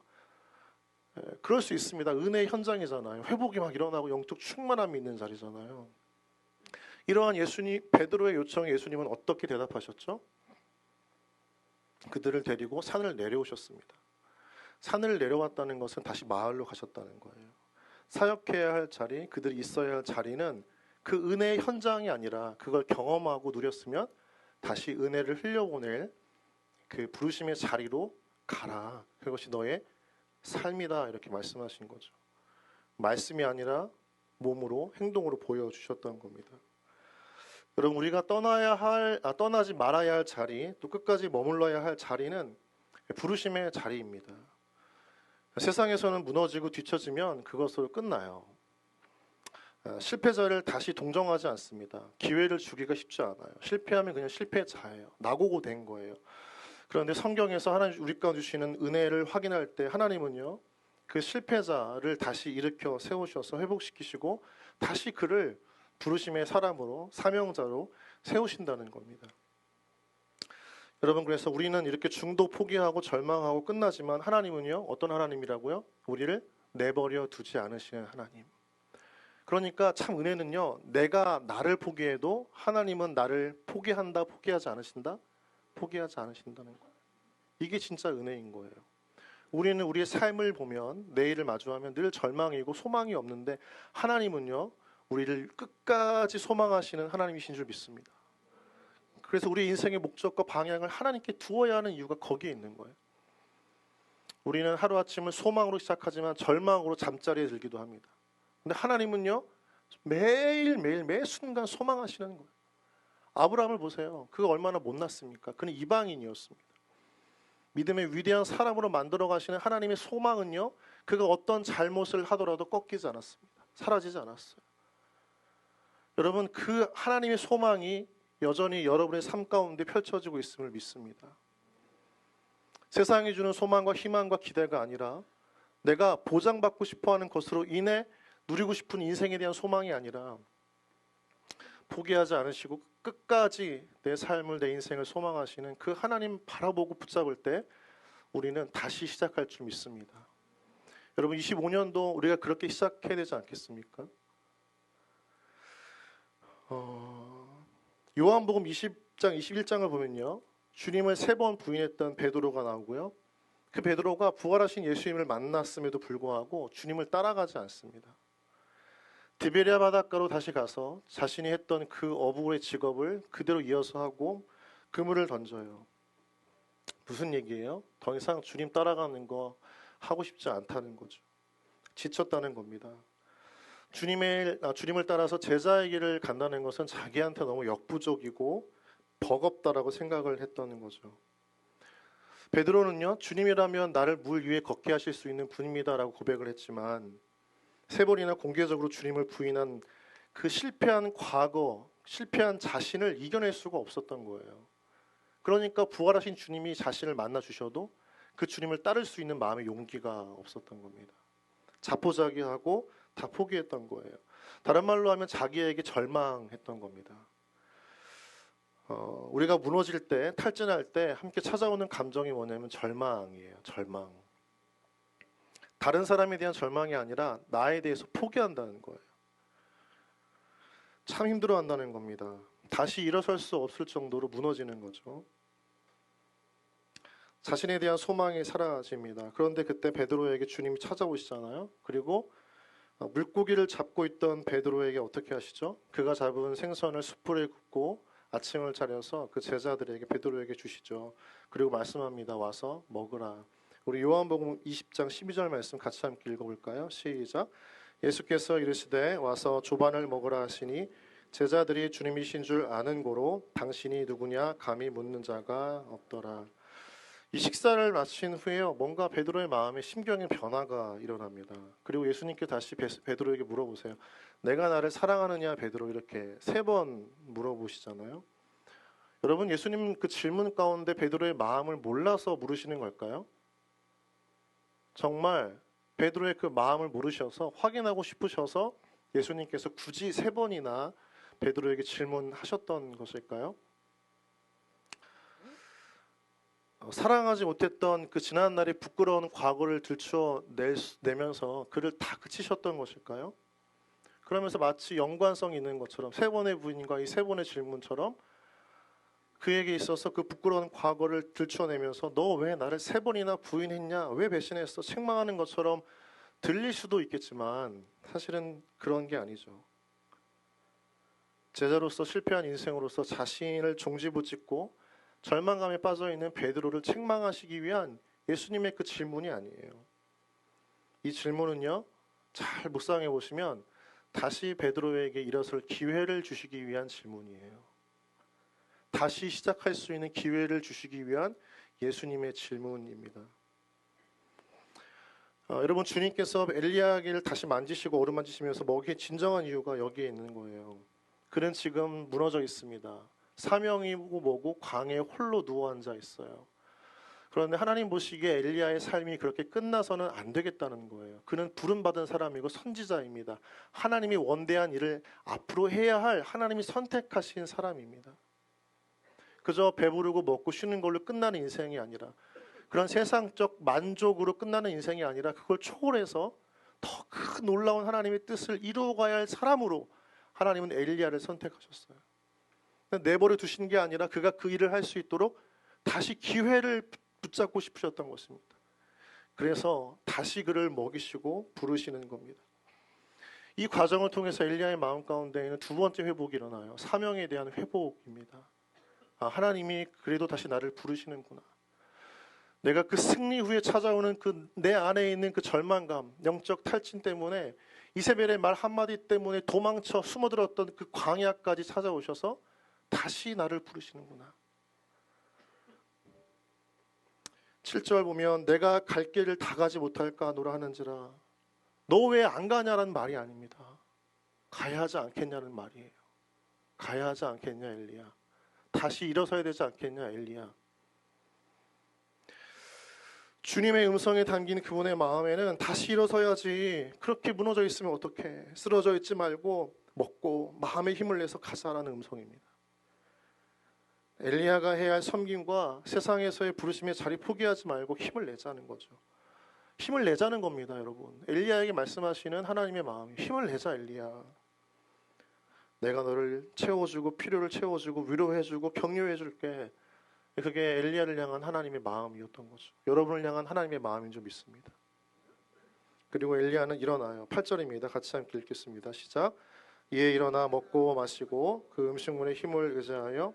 그럴 수 있습니다. 은혜의 현장이잖아요. 회복이 막 일어나고 영적 충만함이 있는 자리잖아요. 이러한 베드로의 요청에 예수님은 어떻게 대답하셨죠? 그들을 데리고 산을 내려오셨습니다. 산을 내려왔다는 것은 다시 마을로 가셨다는 거예요. 사역해야 할 자리, 그들이 있어야 할 자리는 그 은혜의 현장이 아니라 그걸 경험하고 누렸으면 다시 은혜를 흘려보낼 그 부르심의 자리로 가라. 그것이 너의 삶이다. 이렇게 말씀하신 거죠. 말씀이 아니라 몸으로, 행동으로 보여주셨던 겁니다. 여러분, 우리가 떠나지 말아야 할 자리, 또 끝까지 머물러야 할 자리는 부르심의 자리입니다. 세상에서는 무너지고 뒤처지면 그것으로 끝나요. 실패자를 다시 동정하지 않습니다. 기회를 주기가 쉽지 않아요. 실패하면 그냥 실패자예요. 나고고 된 거예요. 그런데 성경에서 하나님 우리가 주시는 은혜를 확인할 때 하나님은요, 그 실패자를 다시 일으켜 세우셔서 회복시키시고 다시 그를 부르심의 사람으로, 사명자로 세우신다는 겁니다. 여러분, 그래서 우리는 이렇게 중도 포기하고 절망하고 끝나지만 하나님은요, 어떤 하나님이라고요? 우리를 내버려 두지 않으시는 하나님. 그러니까 참 은혜는요, 내가 나를 포기해도 하나님은 나를 포기하지 않으신다? 포기하지 않으신다는 거예요. 이게 진짜 은혜인 거예요. 우리는 우리의 삶을 보면, 내일을 마주하면 늘 절망이고 소망이 없는데 하나님은요, 우리를 끝까지 소망하시는 하나님이신 줄 믿습니다. 그래서 우리 인생의 목적과 방향을 하나님께 두어야 하는 이유가 거기에 있는 거예요. 우리는 하루아침을 소망으로 시작하지만 절망으로 잠자리에 들기도 합니다. 근데 하나님은요, 매일매일 매 순간 소망하시는 거예요. 아브라함을 보세요. 그가 얼마나 못났습니까? 그는 이방인이었습니다. 믿음의 위대한 사람으로 만들어 가시는 하나님의 소망은요, 그가 어떤 잘못을 하더라도 꺾이지 않았습니다. 사라지지 않았어요. 여러분, 그 하나님의 소망이 여전히 여러분의 삶 가운데 펼쳐지고 있음을 믿습니다. 세상이 주는 소망과 희망과 기대가 아니라 내가 보장받고 싶어하는 것으로 인해 누리고 싶은 인생에 대한 소망이 아니라 포기하지 않으시고 끝까지 내 삶을, 내 인생을 소망하시는 그 하나님 바라보고 붙잡을 때 우리는 다시 시작할 줄 믿습니다. 여러분, 25년도 우리가 그렇게 시작해야 되지 않겠습니까? 요한복음 20장, 21장을 보면요, 주님을 3번 부인했던 베드로가 나오고요, 그 베드로가 부활하신 예수님을 만났음에도 불구하고 주님을 따라가지 않습니다. 디베랴 바닷가로 다시 가서 자신이 했던 그 어부의 직업을 그대로 이어서 하고 그물을 던져요. 무슨 얘기예요? 더 이상 주님 따라가는 거 하고 싶지 않다는 거죠. 지쳤다는 겁니다. 주님을 따라서 제자의 길을 간다는 것은 자기한테 너무 역부족이고 버겁다라고 생각을 했다는 거죠. 베드로는요, 주님이라면 나를 물 위에 걷게 하실 수 있는 분입니다라고 고백을 했지만 3번이나 공개적으로 주님을 부인한 그 실패한 과거, 실패한 자신을 이겨낼 수가 없었던 거예요. 그러니까 부활하신 주님이 자신을 만나 주셔도 그 주님을 따를 수 있는 마음의 용기가 없었던 겁니다. 자포자기하고 다 포기했던 거예요. 다른 말로 하면 자기에게 절망했던 겁니다. 우리가 무너질 때, 탈진할 때 함께 찾아오는 감정이 뭐냐면 절망이에요. 절망. 다른 사람에 대한 절망이 아니라 나에 대해서 포기한다는 거예요. 참 힘들어한다는 겁니다. 다시 일어설 수 없을 정도로 무너지는 거죠. 자신에 대한 소망이 사라집니다. 그런데 그때 베드로에게 주님이 찾아오시잖아요. 그리고 물고기를 잡고 있던 베드로에게 어떻게 하시죠? 그가 잡은 생선을 숯불에 굽고 아침을 차려서 그 제자들에게, 베드로에게 주시죠. 그리고 말씀합니다. 와서 먹으라. 우리 요한복음 20장 12절 말씀 같이 함께 읽어볼까요? 시작. 예수께서 이르시되 와서 조반을 먹으라 하시니 제자들이 주님이신 줄 아는 고로 당신이 누구냐 감히 묻는 자가 없더라. 이 식사를 마친 후에요, 뭔가 베드로의 마음에 심경의 변화가 일어납니다. 그리고 예수님께 다시 베드로에게 물어보세요. 내가 나를 사랑하느냐 베드로, 이렇게 3번 물어보시잖아요. 여러분, 예수님 그 질문 가운데 베드로의 마음을 몰라서 물으시는 걸까요? 정말 베드로의 그 마음을 모르셔서 확인하고 싶으셔서 예수님께서 굳이 3번이나 베드로에게 질문하셨던 것일까요? 사랑하지 못했던 그 지난 날의 부끄러운 과거를 들춰내면서 그를 다 그치셨던 것일까요? 그러면서 마치 연관성이 있는 것처럼 3번의 부인과 이 3번의 질문처럼 그에게 있어서 그 부끄러운 과거를 들춰내면서 너 왜 나를 3번이나 부인했냐, 왜 배신했어, 책망하는 것처럼 들릴 수도 있겠지만 사실은 그런 게 아니죠. 제자로서 실패한 인생으로서 자신을 종지부짓고 절망감에 빠져있는 베드로를 책망하시기 위한 예수님의 그 질문이 아니에요. 이 질문은요, 잘 묵상해 보시면 다시 베드로에게 일어설 기회를 주시기 위한 질문이에요. 다시 시작할 수 있는 기회를 주시기 위한 예수님의 질문입니다. 여러분, 주님께서 엘리야를 다시 만지시고 어루만지시면서 먹이의 진정한 이유가 여기에 있는 거예요. 그는 지금 무너져 있습니다. 사명이고 뭐고 광야에 홀로 누워 앉아 있어요. 그런데 하나님 보시기에 엘리야의 삶이 그렇게 끝나서는 안 되겠다는 거예요. 그는 부름받은 사람이고 선지자입니다. 하나님이 원대한 일을 앞으로 해야 할 하나님이 선택하신 사람입니다. 그저 배부르고 먹고 쉬는 걸로 끝나는 인생이 아니라, 그런 세상적 만족으로 끝나는 인생이 아니라 그걸 초월해서 더 큰 놀라운 하나님의 뜻을 이루어가야 할 사람으로 하나님은 엘리야를 선택하셨어요. 내버려 두신 게 아니라 그가 그 일을 할 수 있도록 다시 기회를 붙잡고 싶으셨던 것입니다. 그래서 다시 그를 먹이시고 부르시는 겁니다. 이 과정을 통해서 엘리야의 마음 가운데에는 2번째 회복이 일어나요. 사명에 대한 회복입니다. 하나님이 그래도 다시 나를 부르시는구나. 내가 그 승리 후에 찾아오는 그 내 안에 있는 그 절망감, 영적 탈진 때문에 이세벨의 말 한마디 때문에 도망쳐 숨어들었던 그 광야까지 찾아오셔서 다시 나를 부르시는구나. 7절 보면 내가 갈 길을 다 가지 못할까 노라 하는지라. 너 왜 안 가냐라는 말이 아닙니다. 가야 하지 않겠냐는 말이에요. 가야 하지 않겠냐 엘리야. 다시 일어서야 되지 않겠냐 엘리야. 주님의 음성에 담긴 그분의 마음에는 다시 일어서야지, 그렇게 무너져 있으면 어떡해, 쓰러져 있지 말고 먹고 마음의 힘을 내서 가자라는 음성입니다. 엘리야가 해야 할 섬김과 세상에서의 부르심의 자리 포기하지 말고 힘을 내자는 거죠. 힘을 내자는 겁니다, 여러분. 엘리야에게 말씀하시는 하나님의 마음이 힘을 내자 엘리야. 내가 너를 채워주고 필요를 채워주고 위로해주고 격려해줄게. 그게 엘리야를 향한 하나님의 마음이었던 거죠. 여러분을 향한 하나님의 마음인 줄 믿습니다. 그리고 엘리야는 일어나요. 8절입니다. 같이 함께 읽겠습니다. 시작. 이에 일어나 먹고 마시고 그 음식물에 힘을 의지하여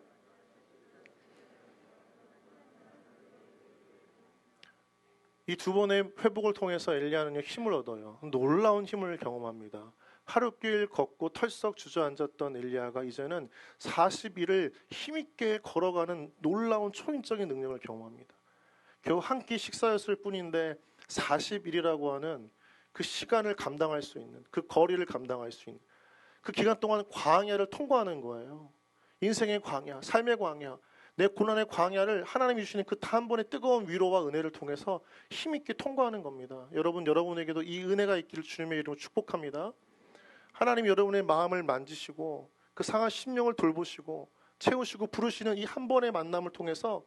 이 두 번의 회복을 통해서 엘리야는 힘을 얻어요. 놀라운 힘을 경험합니다. 하루길 걷고 털썩 주저앉았던 엘리야가 이제는 40일을 힘있게 걸어가는 놀라운 초인적인 능력을 경험합니다. 겨우 한 끼 식사였을 뿐인데 40일이라고 하는 그 시간을 감당할 수 있는, 그 거리를 감당할 수 있는, 그 기간 동안 광야를 통과하는 거예요. 인생의 광야, 삶의 광야, 내 고난의 광야를 하나님이 주시는 그 단번의 뜨거운 위로와 은혜를 통해서 힘있게 통과하는 겁니다. 여러분에게도 이 은혜가 있기를 주님의 이름으로 축복합니다. 하나님이 여러분의 마음을 만지시고 그 상한 심령을 돌보시고 채우시고 부르시는 이 한 번의 만남을 통해서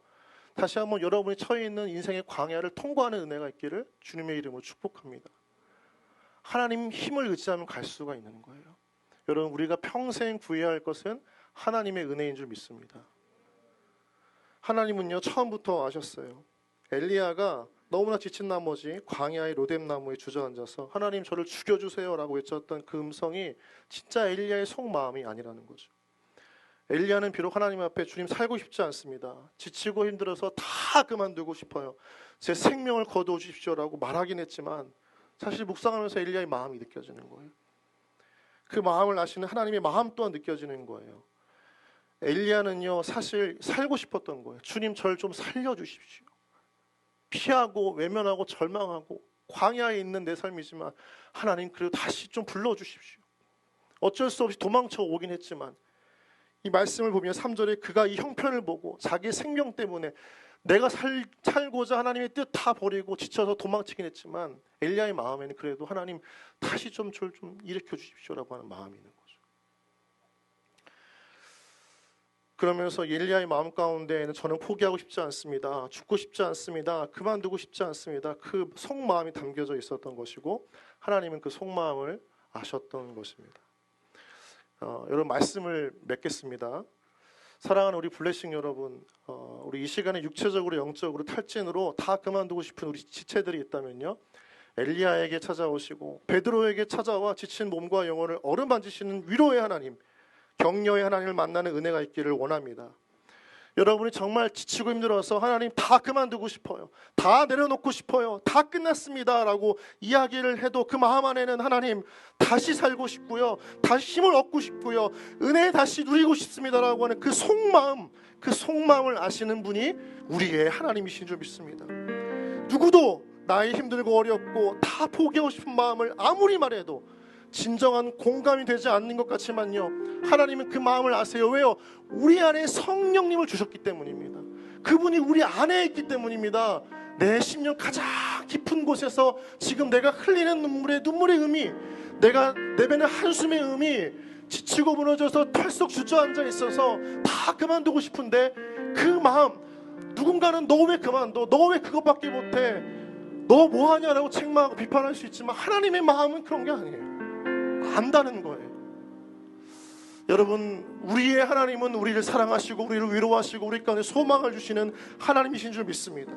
다시 한번 여러분이 처해 있는 인생의 광야를 통과하는 은혜가 있기를 주님의 이름으로 축복합니다. 하나님 힘을 의지하면 갈 수가 있는 거예요. 여러분, 우리가 평생 구해야 할 것은 하나님의 은혜인 줄 믿습니다. 하나님은요, 처음부터 아셨어요. 엘리야가 너무나 지친 나머지 광야의 로뎀나무에 주저앉아서 하나님 저를 죽여주세요 라고 외쳤던 그 음성이 진짜 엘리야의 속마음이 아니라는 거죠. 엘리야는 비록 하나님 앞에 주님 살고 싶지 않습니다. 지치고 힘들어서 다 그만두고 싶어요. 제 생명을 거두어 주십시오라고 말하긴 했지만 사실 묵상하면서 엘리야의 마음이 느껴지는 거예요. 그 마음을 아시는 하나님의 마음 또한 느껴지는 거예요. 엘리야는요, 사실 살고 싶었던 거예요. 주님 저를 좀 살려주십시오. 피하고 외면하고 절망하고 광야에 있는 내 삶이지만 하나님 그래도 다시 좀 불러주십시오. 어쩔 수 없이 도망쳐 오긴 했지만 이 말씀을 보면 3절에 그가 이 형편을 보고 자기 생명 때문에 내가 살고자 하나님의 뜻 다 버리고 지쳐서 도망치긴 했지만 엘리야의 마음에는 그래도 하나님 다시 좀 저를 좀 일으켜 주십시오라고 하는 마음이 있는 거죠. 그러면서 엘리야의 마음 가운데에는 저는 포기하고 싶지 않습니다. 죽고 싶지 않습니다. 그만두고 싶지 않습니다. 그 속마음이 담겨져 있었던 것이고 하나님은 그 속마음을 아셨던 것입니다. 여러분, 말씀을 맺겠습니다. 사랑하는 우리 블레싱 여러분, 우리 이 시간에 육체적으로 영적으로 탈진으로 다 그만두고 싶은 우리 지체들이 있다면요, 엘리야에게 찾아오시고 베드로에게 찾아와 지친 몸과 영혼을 어루만지시는 위로의 하나님, 격려의 하나님을 만나는 은혜가 있기를 원합니다. 여러분이 정말 지치고 힘들어서 하나님 다 그만두고 싶어요, 다 내려놓고 싶어요, 다 끝났습니다 라고 이야기를 해도 그 마음 안에는 하나님 다시 살고 싶고요, 다시 힘을 얻고 싶고요, 은혜 다시 누리고 싶습니다 라고 하는 그 속마음을 아시는 분이 우리의 하나님이신 줄 믿습니다. 누구도 나의 힘들고 어렵고 다 포기하고 싶은 마음을 아무리 말해도 진정한 공감이 되지 않는 것 같지만요, 하나님은 그 마음을 아세요. 왜요? 우리 안에 성령님을 주셨기 때문입니다. 그분이 우리 안에 있기 때문입니다. 내 심령 가장 깊은 곳에서 지금 내가 흘리는 눈물의 의미, 내가 내뱉는 한숨의 의미, 지치고 무너져서 털썩 주저앉아 있어서 다 그만두고 싶은데 그 마음, 누군가는 너 왜 그만둬? 너 왜 그것밖에 못해? 너 뭐하냐라고 책망하고 비판할 수 있지만 하나님의 마음은 그런 게 아니에요. 안다는 거예요. 여러분, 우리의 하나님은 우리를 사랑하시고 우리를 위로하시고 우리 가운데 소망을 주시는 하나님이신 줄 믿습니다.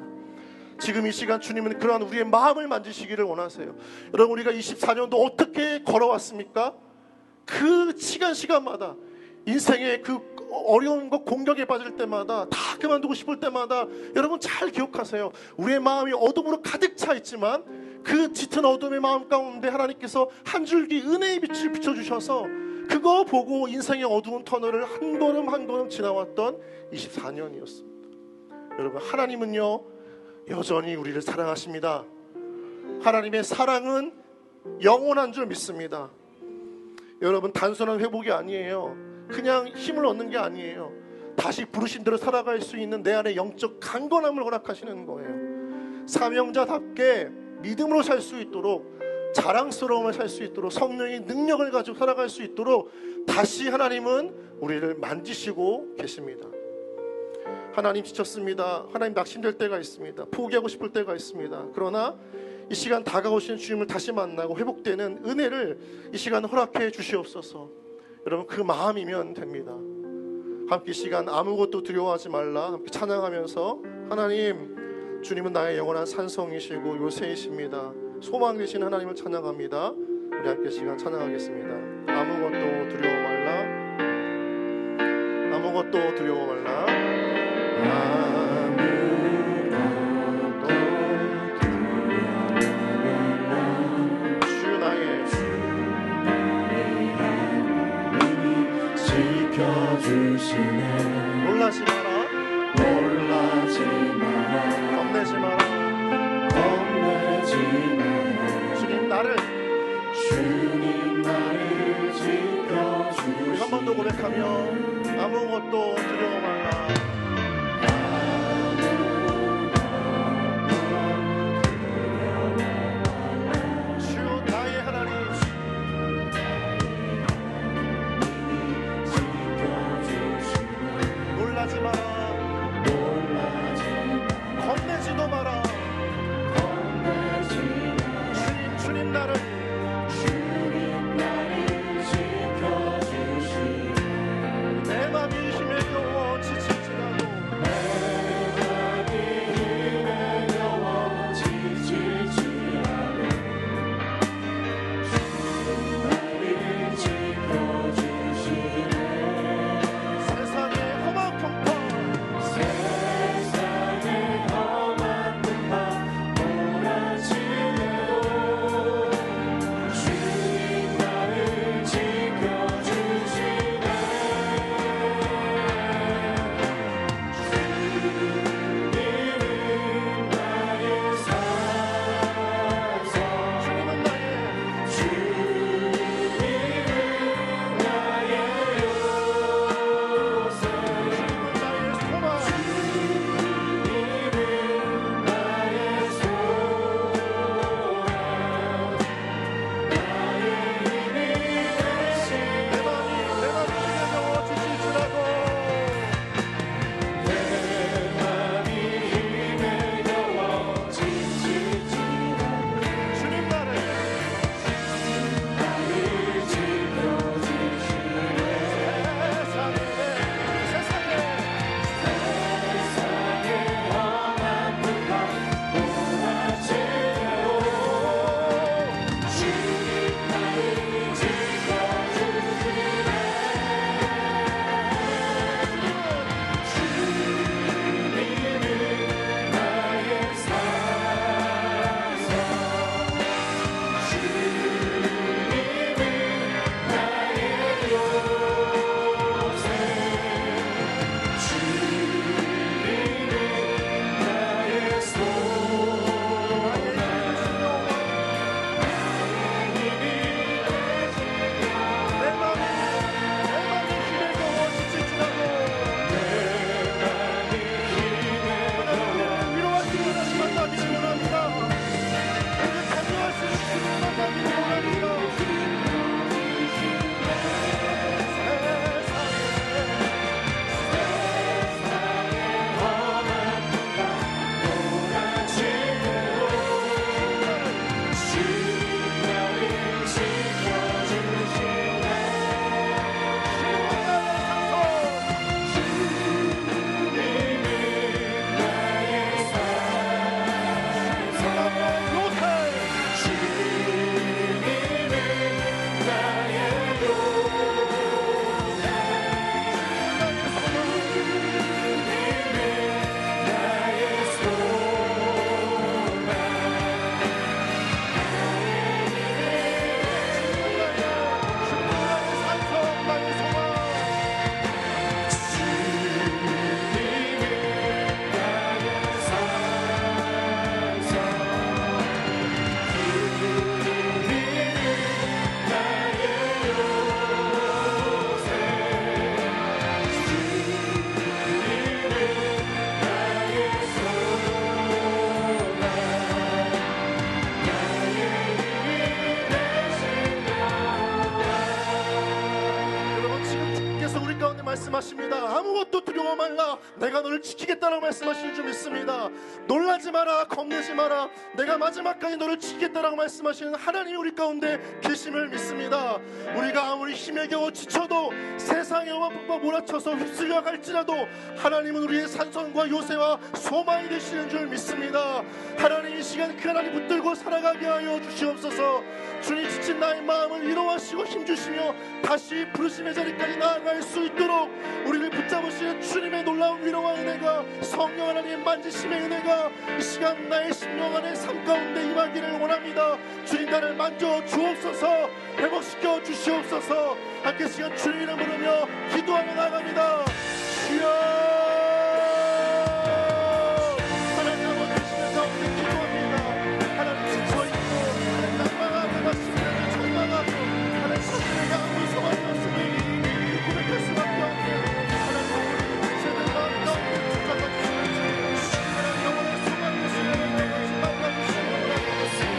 지금 이 시간 주님은 그러한 우리의 마음을 만지시기를 원하세요. 여러분, 우리가 24년도 어떻게 걸어왔습니까? 그 시간마다 인생의 그 어려운 것 공격에 빠질 때마다, 다 그만두고 싶을 때마다, 여러분 잘 기억하세요. 우리의 마음이 어둠으로 가득 차 있지만 그 짙은 어둠의 마음 가운데 하나님께서 한 줄기 은혜의 빛을 비춰주셔서 그거 보고 인생의 어두운 터널을 한 걸음 한 걸음 지나왔던 24년이었습니다. 여러분, 하나님은요 여전히 우리를 사랑하십니다. 하나님의 사랑은 영원한 줄 믿습니다. 여러분, 단순한 회복이 아니에요. 그냥 힘을 얻는 게 아니에요. 다시 부르신 대로 살아갈 수 있는 내 안에 영적 강건함을 허락하시는 거예요. 사명자답게 믿음으로 살 수 있도록, 자랑스러움을 살 수 있도록, 성령의 능력을 가지고 살아갈 수 있도록 다시 하나님은 우리를 만지시고 계십니다. 하나님 지쳤습니다. 하나님 낙심될 때가 있습니다. 포기하고 싶을 때가 있습니다. 그러나 이 시간 다가오시는 주님을 다시 만나고 회복되는 은혜를 이 시간 허락해 주시옵소서. 여러분, 그 마음이면 됩니다. 함께 이 시간 아무것도 두려워하지 말라 함께 찬양하면서, 하나님, 주님은 나의 영원한 산성이시고 요새이십니다. 소망 되신 하나님을 찬양합니다. 우리 함께 시간 찬양하겠습니다. 아무것도 두려워 말라, 아무것도 두려워 말라, 주 나의 지켜주시네. 놀라지 마라, 놀라지 마라, 겁내지 마라, 겁내지 마라. 주님 나를 지켜주시네. 우리 한 번 더 고백하며 아무것도 두려워 말라. 놀라지 마라, 겁내지도 마라. 주님 나를 지켜주시네. 내 맘이 힘에 겨워 지치지 않아. 말씀하십니다. 아무것도 두려워 말라. 내가 너를 지키겠다라고 말씀하시는 줄 믿습니다. 놀라지 마라. 겁내지 마라. 내가 마지막까지 너를 지키겠다라고 말씀하시는 하나님이 우리 가운데 계심을 믿습니다. 우리가 아무리 힘에 겨워 지쳐도 세상의 어마폭과 몰아쳐서 휩쓸려 갈지라도 하나님은 우리의 산성과 요새와 소망이 되시는 줄 믿습니다. 하나님 이 시간 그 하나님 붙들고 살아가게 하여 주시옵소서. 주님 지친 나의 마음을 위로하시고 힘주시며 다시 부르심의 자리까지 나아갈 수 있도록 우리를 붙잡으시는 주님의 놀라운 위로와 은혜가 성령 하나님 만지심의 은혜가 이 시간 나의 심령 안에 삶 가운데 임하기를 원합니다. 주님 나를 만져 주옵소서. 회복시켜 주시옵소서. 함께 시간 주님 이름 부르며 기도하며 나아갑니다. 주여 하나님 아버지 시간 가운데 기도합니다. 하나님 지쳐있고 하나님 낭망하고 심령을 절망하고 하나님 자신에게 아무 소망이 없으니 고백할 수밖에 없는 하나님 우리 제대로 마음 가운데 붙잡아 주시옵소서. 하나님 영원한 소망 되시는 영원한 마음과 주시옵소서.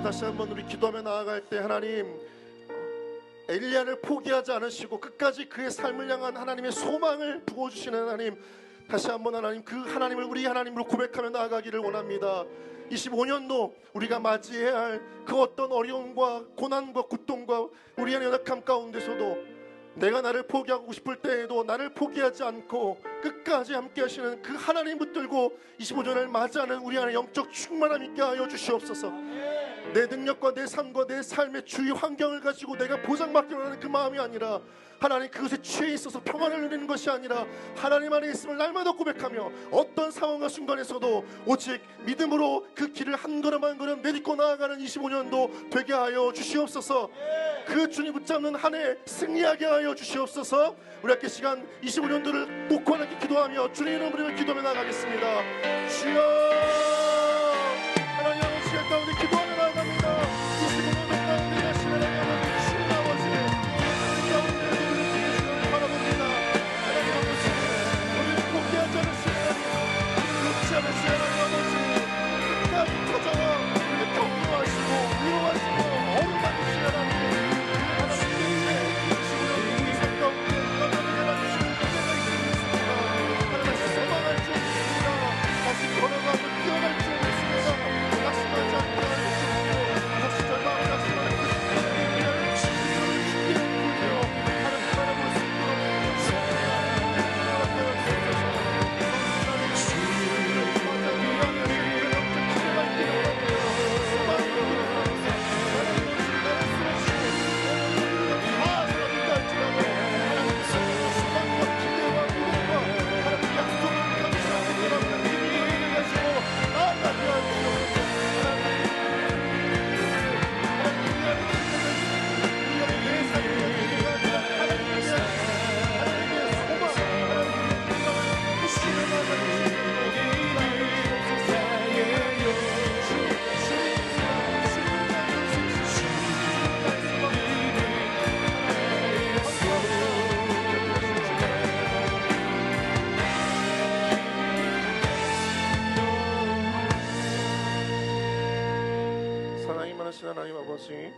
다시 한번 우리 기도하며 나아갈 때 하나님 엘리야를 포기하지 않으시고 끝까지 그의 삶을 향한 하나님의 소망을 부어주시는 하나님, 다시 한번 하나님 그 하나님을 우리 하나님으로 고백하며 나아가기를 원합니다. 25년도 우리가 맞이해야 할 그 어떤 어려움과 고난과 고통과 우리 안의 연약함 가운데서도 내가 나를 포기하고 싶을 때에도 나를 포기하지 않고 끝까지 함께 하시는 그 하나님 붙들고 25년을 맞이하는 우리 안에 영적 충만함 있게 하여 주시옵소서. 내 능력과 내 삶과 내 삶의 주위 환경을 가지고 내가 보장받기로 하는 그 마음이 아니라 하나님 그것에 취해 있어서 평안을 누리는 것이 아니라 하나님 안에 있음을 날마다 고백하며 어떤 상황과 순간에서도 오직 믿음으로 그 길을 한 걸음 한 걸음 내딛고 나아가는 25년도 되게 하여 주시옵소서. 그 주님 붙잡는 한 해 승리하게 하여 주시옵소서. 우리 함께 시간 25년도를 놓고 하나님께 기도하며 주님 이름으로 부르며 기도하며 나아가겠습니다. 주여 하나님 아버지 시간 가운데 기도하며 나아갑니다. 25년도 가운데 다시 하나님 아버지 주님 아버지 그 가운데에도 우리 주님을 바라봅니다. 하나님 아버지 우리를 포기하지 않으시는 하나님, 놓지 않으시는 하나님 아버지 끝까지 찾아와 우리를 격려하시고 위로하시고 어루만지시는 하나님, 걸어가고 뛰어날 줄 믿습니다. 낙심하지 않게 하여 주시옵소서. 전능하신 하나님 아버지,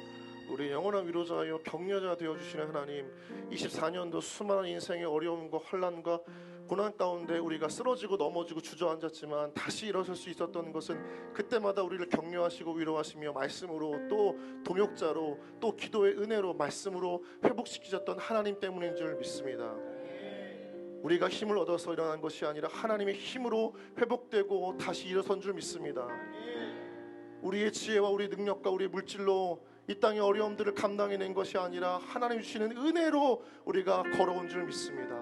우리 영원한 위로자여 격려자 되어주시는 하나님, 24년도 수많은 인생의 어려움과 환난과 고난 가운데 우리가 쓰러지고 넘어지고 주저앉았지만 다시 일어설 수 있었던 것은 그때마다 우리를 격려하시고 위로하시며 말씀으로 또 동역자로 또 기도의 은혜로 말씀으로 회복시키셨던 하나님 때문인 줄 믿습니다. 우리가 힘을 얻어서 일어난 것이 아니라 하나님의 힘으로 회복되고 다시 일어선 줄 믿습니다. 우리의 지혜와 우리의 능력과 우리의 물질로 이 땅의 어려움들을 감당해낸 것이 아니라 하나님 주시는 은혜로 우리가 걸어온 줄 믿습니다.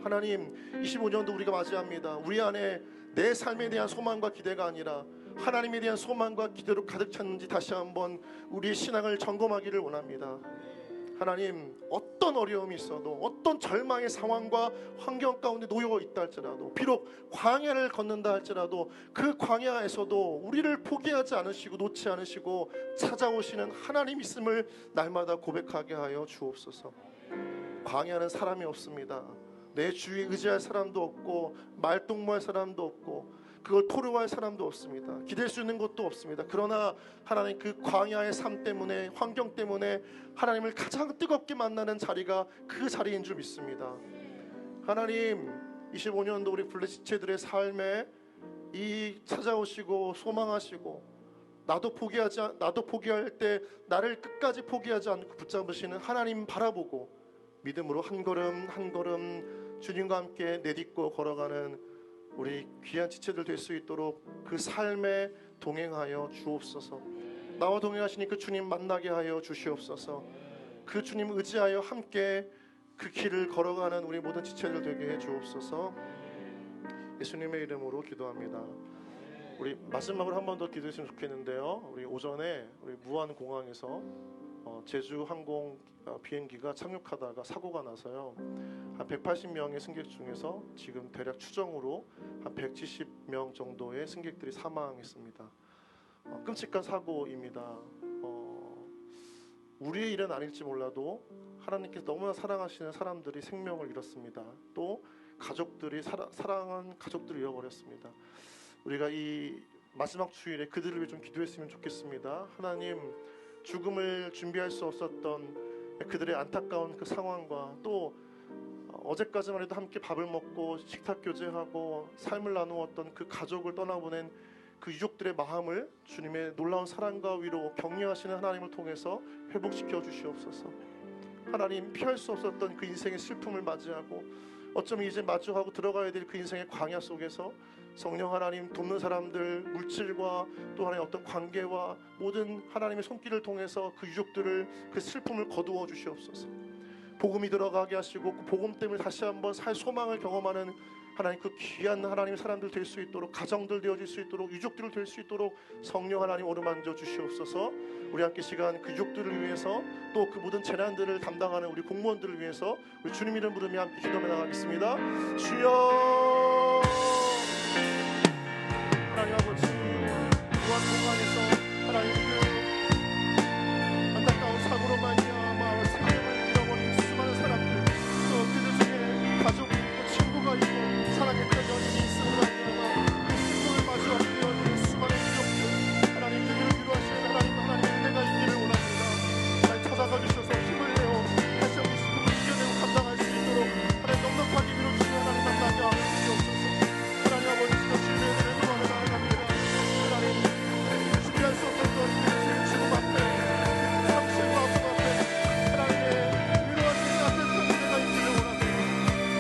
하나님, 25년도 우리가 맞이합니다. 우리 안에 내 삶에 대한 소망과 기대가 아니라 하나님에 대한 소망과 기대로 가득 찼는지 다시 한번 우리의 신앙을 점검하기를 원합니다. 하나님, 어떤 어려움이 있어도 어떤 절망의 상황과 환경 가운데 놓여 있다 할지라도, 비록 광야를 걷는다 할지라도 그 광야에서도 우리를 포기하지 않으시고 놓지 않으시고 찾아오시는 하나님 있음을 날마다 고백하게 하여 주옵소서. 광야는 사람이 없습니다. 내 주위에 의지할 사람도 없고 말동무할 사람도 없고 그걸 토로할 사람도 없습니다. 기댈 수 있는 것도 없습니다. 그러나 하나님, 그 광야의 삶 때문에, 환경 때문에 하나님을 가장 뜨겁게 만나는 자리가 그 자리인 줄 믿습니다. 하나님, 25년도 우리 블레시체들의 삶에 이 찾아오시고 소망하시고 나도 포기할 때 나를 끝까지 포기하지 않고 붙잡으시는 하나님 바라보고 믿음으로 한 걸음 한 걸음 주님과 함께 내딛고 걸어가는 우리 귀한 지체들 될 수 있도록 그 삶에 동행하여 주옵소서. 나와 동행하시니 그 주님 만나게 하여 주시옵소서. 그 주님 의지하여 함께 그 길을 걸어가는 우리 모든 지체들 되게 해 주옵소서. 예수님의 이름으로 기도합니다. 우리 마지막으로 한 번 더 기도했으면 좋겠는데요. 우리 오전에 우리 무안공항에서 제주 항공 비행기가 착륙하다가 사고가 나서요, 한 180명의 승객 중에서 지금 대략 추정으로 한 170명 정도의 승객들이 사망했습니다. 끔찍한 사고입니다. 우리의 일은 아닐지 몰라도 하나님께서 너무나 사랑하시는 사람들이 생명을 잃었습니다. 또 가족들이 사랑한 가족들을 잃어버렸습니다. 우리가 이 마지막 주일에 그들을 위해 좀 기도했으면 좋겠습니다. 하나님, 죽음을 준비할 수 없었던 그들의 안타까운 그 상황과 또 어제까지만 해도 함께 밥을 먹고 식탁 교제하고 삶을 나누었던 그 가족을 떠나보낸 그 유족들의 마음을 주님의 놀라운 사랑과 위로 격려하시는 하나님을 통해서 회복시켜 주시옵소서. 하나님, 피할 수 없었던 그 인생의 슬픔을 맞이하고 어쩌면 이제 마주하고 들어가야 될 그 인생의 광야 속에서 성령 하나님, 돕는 사람들, 물질과 또 하나의 어떤 관계와 모든 하나님의 손길을 통해서 그 유족들을, 그 슬픔을 거두어 주시옵소서. 복음이 들어가게 하시고 그 복음 때문에 다시 한번 살 소망을 경험하는 하나님, 그 귀한 하나님의 사람들 될 수 있도록, 가정들 되어질 수 있도록, 유족들을 될 수 있도록 성령 하나님 어루만져 주시옵소서. 우리 함께 시간 그 유족들을 위해서 또 그 모든 재난들을 담당하는 우리 공무원들을 위해서 우리 주님 이름 부르며 함께 기도해 나가겠습니다. 주여, 하나님 아버지, 무한공간에서 하나님 그 안타까운 사고로 말미암아 생명을 잃어버린 수많은 사람들, 또 그들 중에 가족이 있고 친구가 있고 사랑했던 연인이 있음으로 말미암아 그 슬픔을 마주하게 되어진 수많은 유족들, 하나님 그들을 위로하시는 하나님의 은혜가 있기를 원합니다. 하나님 찾아가 주셔서 힘을 내어 다시 한번 슬픔을 이겨내고 감당할 수 있도록 하나님 넉넉하게 밀어주시는 하나님 만나게 하여 주시옵소서. 하나님 아버지, 시간 주님의 은혜를 구하며 나아갑니다. 하나님, 준비할 수 없었던 인생의 죽음 앞에, 상실과 아픔 앞에 하나님의 위로하시는 따뜻한 은혜가 있기를 원합니다.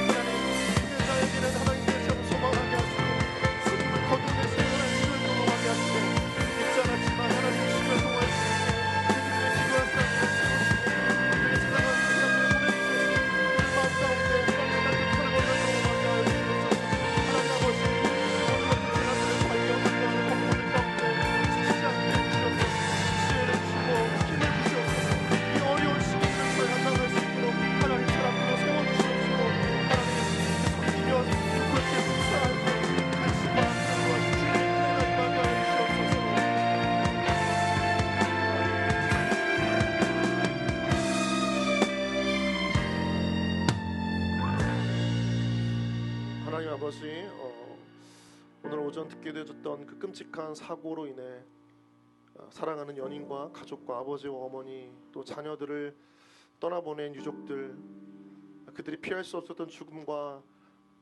하나님, 힘든 자에게는 하나님 다시 한번 소망하게 하시고 슬픔을 거두내시는 하나님 힘을 경험하게 하시고 잊지 않았지만 하나님 주시며 통하시고 그들의 기도할 사람들을 세우시고 그들의 찾아가는 사람들을 보내주시고 그들 마음 가운데 하나님의 따뜻한 은혜가 경험하게 하여 주시옵소서. 하나님 아버지, 모든 것들 재난들을 발견하게 하는 공포들 가운데 지치지 않게 해주시옵소서. 지혜를 주시고 힘을 주시옵소서. 이 어려운 시기를 잘 감당할 수 있도록 하나님 사람들로 세워주시옵소서. 하나님, 섬기며 그렇게 봉사할 때 그 시간 그리고 주님의 은혜가 임하게 하여 주시옵소서. 하나님 아버지, 오늘 오전 듣게 되었던 그 끔찍한 사고로 인해 사랑하는 연인과 가족과 아버지와 어머니 또 자녀들을 떠나보낸 유족들, 그들이 피할 수 없었던 죽음과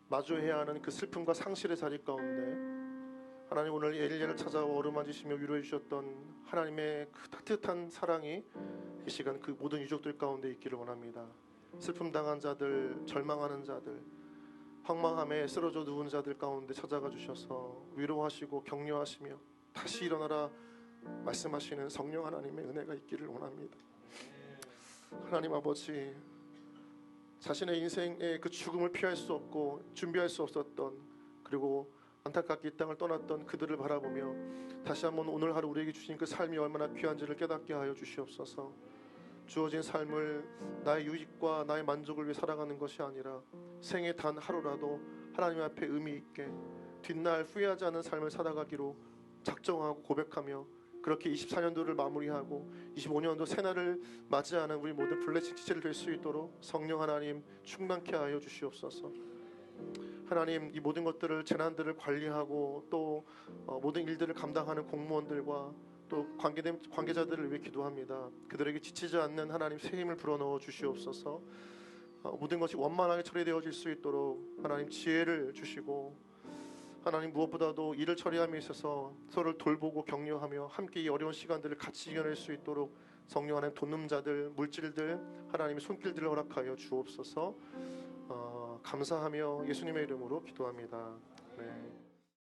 마주해야 하는 그 슬픔과 상실의 자리 가운데 하나님 오늘 엘리야를 찾아와 어루만지시며 위로해 주셨던 하나님의 그 따뜻한 사랑이 이 시간 그 모든 유족들 가운데 있기를 원합니다. 슬픔 당한 자들, 절망하는 자들, 황망함에 쓰러져 누운 자들 가운데 찾아가 주셔서 위로하시고 격려하시며 다시 일어나라 말씀하시는 성령 하나님의 은혜가 있기를 원합니다. 하나님 아버지, 자신의 인생의 그 죽음을 피할 수 없고 준비할 수 없었던, 그리고 안타깝게 이 땅을 떠났던 그들을 바라보며 다시 한번 오늘 하루 우리에게 주신 그 삶이 얼마나 귀한지를 깨닫게 하여 주시옵소서. 주어진 삶을 나의 유익과 나의 만족을 위해 살아가는 것이 아니라 생애 단 하루라도 하나님 앞에 의미 있게 뒷날 후회하지 않은 삶을 살아가기로 작정하고 고백하며 그렇게 24년도를 마무리하고 25년도 새날을 맞이하는 우리 모든 블레싱 지체를 될 수 있도록 성령 하나님 충만케 하여 주시옵소서. 하나님, 이 모든 것들을, 재난들을 관리하고 또 모든 일들을 감당하는 공무원들과 또 관계자들을 위해 기도합니다. 그들에게 지치지 않는 하나님 새 힘을 불어넣어 주시옵소서. 모든 것이 원만하게 처리되어질 수 있도록 하나님 지혜를 주시고, 하나님 무엇보다도 일을 처리함에 있어서 서로를 돌보고 격려하며 함께 이 어려운 시간들을 같이 이겨낼 수 있도록 성령 하나님 돕는 자들, 물질들, 하나님의 손길들을 허락하여 주옵소서. 감사하며 예수님의 이름으로 기도합니다. 네.